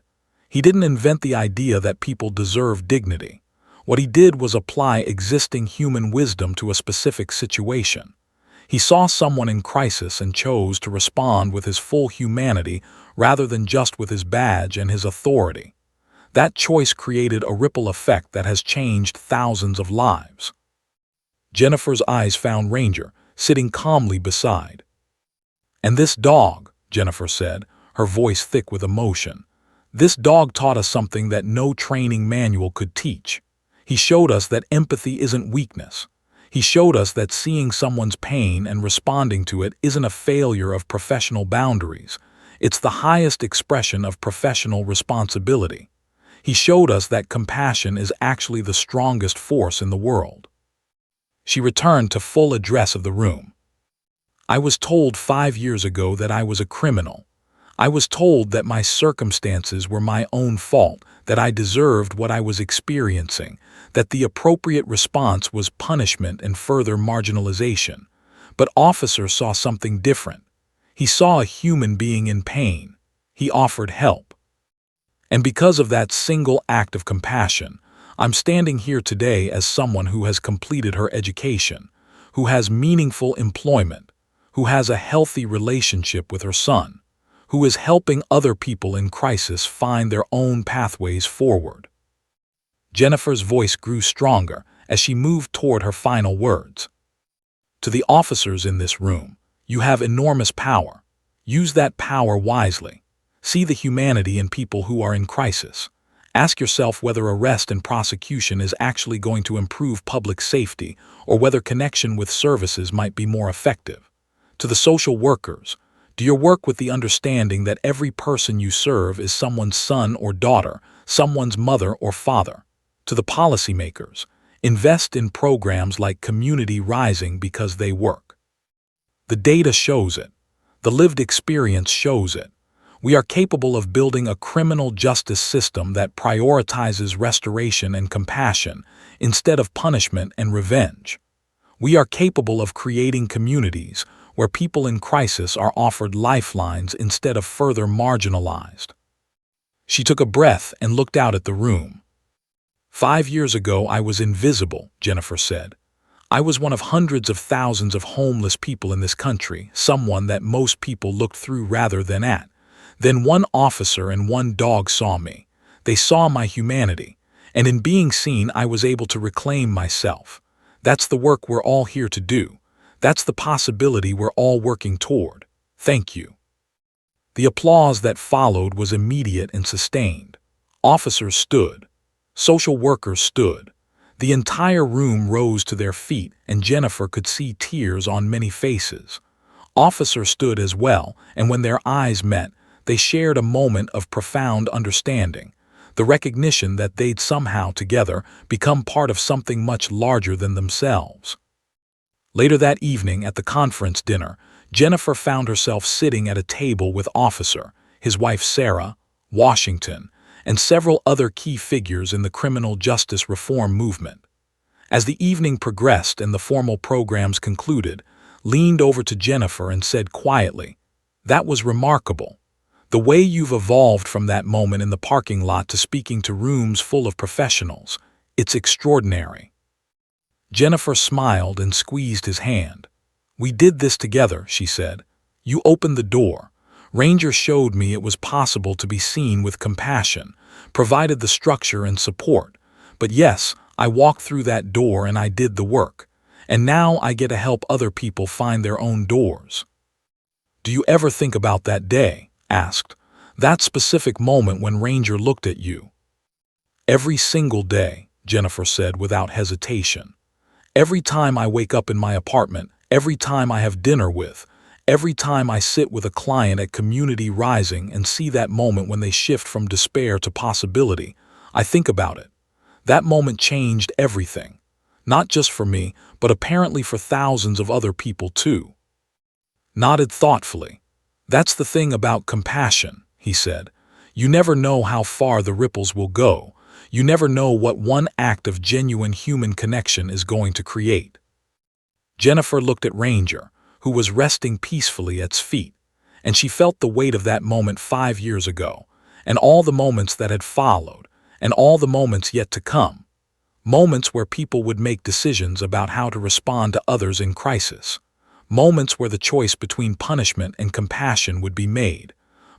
He didn't invent the idea that people deserve dignity. What he did was apply existing human wisdom to a specific situation. He saw someone in crisis and chose to respond with his full humanity rather than just with his badge and his authority. That choice created a ripple effect that has changed thousands of lives. Jennifer's eyes found Ranger, sitting calmly beside. And this dog, Jennifer said, her voice thick with emotion. This dog taught us something that no training manual could teach. He showed us that empathy isn't weakness. He showed us that seeing someone's pain and responding to it isn't a failure of professional boundaries. It's the highest expression of professional responsibility. He showed us that compassion is actually the strongest force in the world. She returned to full address of the room. I was told 5 years ago that I was a criminal. I was told that my circumstances were my own fault, that I deserved what I was experiencing, that the appropriate response was punishment and further marginalization. But Officer saw something different. He saw a human being in pain. He offered help. And because of that single act of compassion, I'm standing here today as someone who has completed her education, who has meaningful employment, who has a healthy relationship with her son, who is helping other people in crisis find their own pathways forward. Jennifer's voice grew stronger as she moved toward her final words. To the officers in this room, you have enormous power. Use that power wisely. See the humanity in people who are in crisis. Ask yourself whether arrest and prosecution is actually going to improve public safety or whether connection with services might be more effective. To the social workers, do your work with the understanding that every person you serve is someone's son or daughter, someone's mother or father. To the policymakers, invest in programs like Community Rising because they work. The data shows it. The lived experience shows it. We are capable of building a criminal justice system that prioritizes restoration and compassion instead of punishment and revenge. We are capable of creating communities where people in crisis are offered lifelines instead of further marginalized. She took a breath and looked out at the room. 5 years ago, I was invisible, Jennifer said. I was one of hundreds of thousands of homeless people in this country, someone that most people looked through rather than at. Then one officer and one dog saw me. They saw my humanity, and in being seen, I was able to reclaim myself. That's the work we're all here to do. That's the possibility we're all working toward. Thank you. The applause that followed was immediate and sustained. Officers stood. Social workers stood. The entire room rose to their feet, and Jennifer could see tears on many faces. Officers stood as well, and when their eyes met, they shared a moment of profound understanding, the recognition that they'd somehow together become part of something much larger than themselves. Later that evening at the conference dinner, Jennifer found herself sitting at a table with Officer, his wife Sarah, Washington, and several other key figures in the criminal justice reform movement. As the evening progressed and the formal programs concluded, leaned over to Jennifer and said quietly, "That was remarkable. The way you've evolved from that moment in the parking lot to speaking to rooms full of professionals, It's extraordinary." Jennifer smiled and squeezed his hand. "We did this together," she said. "You opened the door. Ranger showed me it was possible to be seen with compassion, provided the structure and support. But yes, I walked through that door and I did the work. And now I get to help other people find their own doors." "Do you ever think about that day?" asked. "That specific moment when Ranger looked at you?" "Every single day," Jennifer said without hesitation. "Every time I wake up in my apartment, every time I have dinner with, every time I sit with a client at Community Rising and see that moment when they shift from despair to possibility, I think about it. That moment changed everything. Not just for me, but apparently for thousands of other people too." Nodded thoughtfully. "That's the thing about compassion," he said. "You never know how far the ripples will go. You never know what one act of genuine human connection is going to create." Jennifer looked at Ranger, who was resting peacefully at his feet, and she felt the weight of that moment 5 years ago, and all the moments that had followed, and all the moments yet to come. Moments where people would make decisions about how to respond to others in crisis. Moments where the choice between punishment and compassion would be made.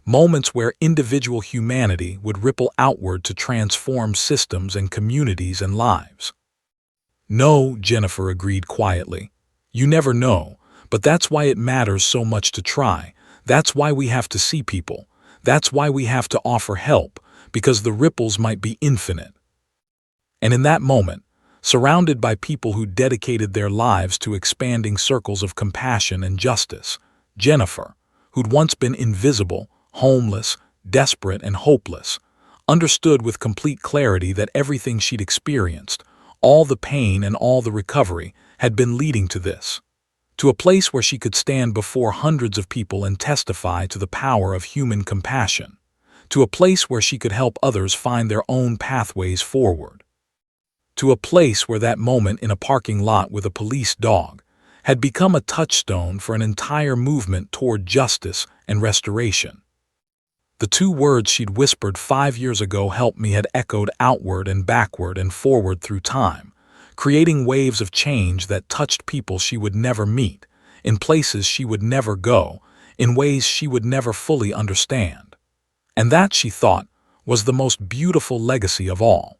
Moments where individual humanity would ripple outward to transform systems and communities and lives. "No," Jennifer agreed quietly. "You never know, but that's why it matters so much to try. That's why we have to see people. That's why we have to offer help, because the ripples might be infinite." And in that moment, surrounded by people who dedicated their lives to expanding circles of compassion and justice, Jennifer, who'd once been invisible, homeless, desperate, and hopeless, understood with complete clarity that everything she'd experienced, all the pain and all the recovery, had been leading to this. To a place where she could stand before hundreds of people and testify to the power of human compassion. To a place where she could help others find their own pathways forward. To a place where that moment in a parking lot with a police dog had become a touchstone for an entire movement toward justice and restoration. The 2 words she'd whispered 5 years ago helped me had echoed outward and backward and forward through time, creating waves of change that touched people she would never meet, in places she would never go, in ways she would never fully understand. And that, she thought, was the most beautiful legacy of all.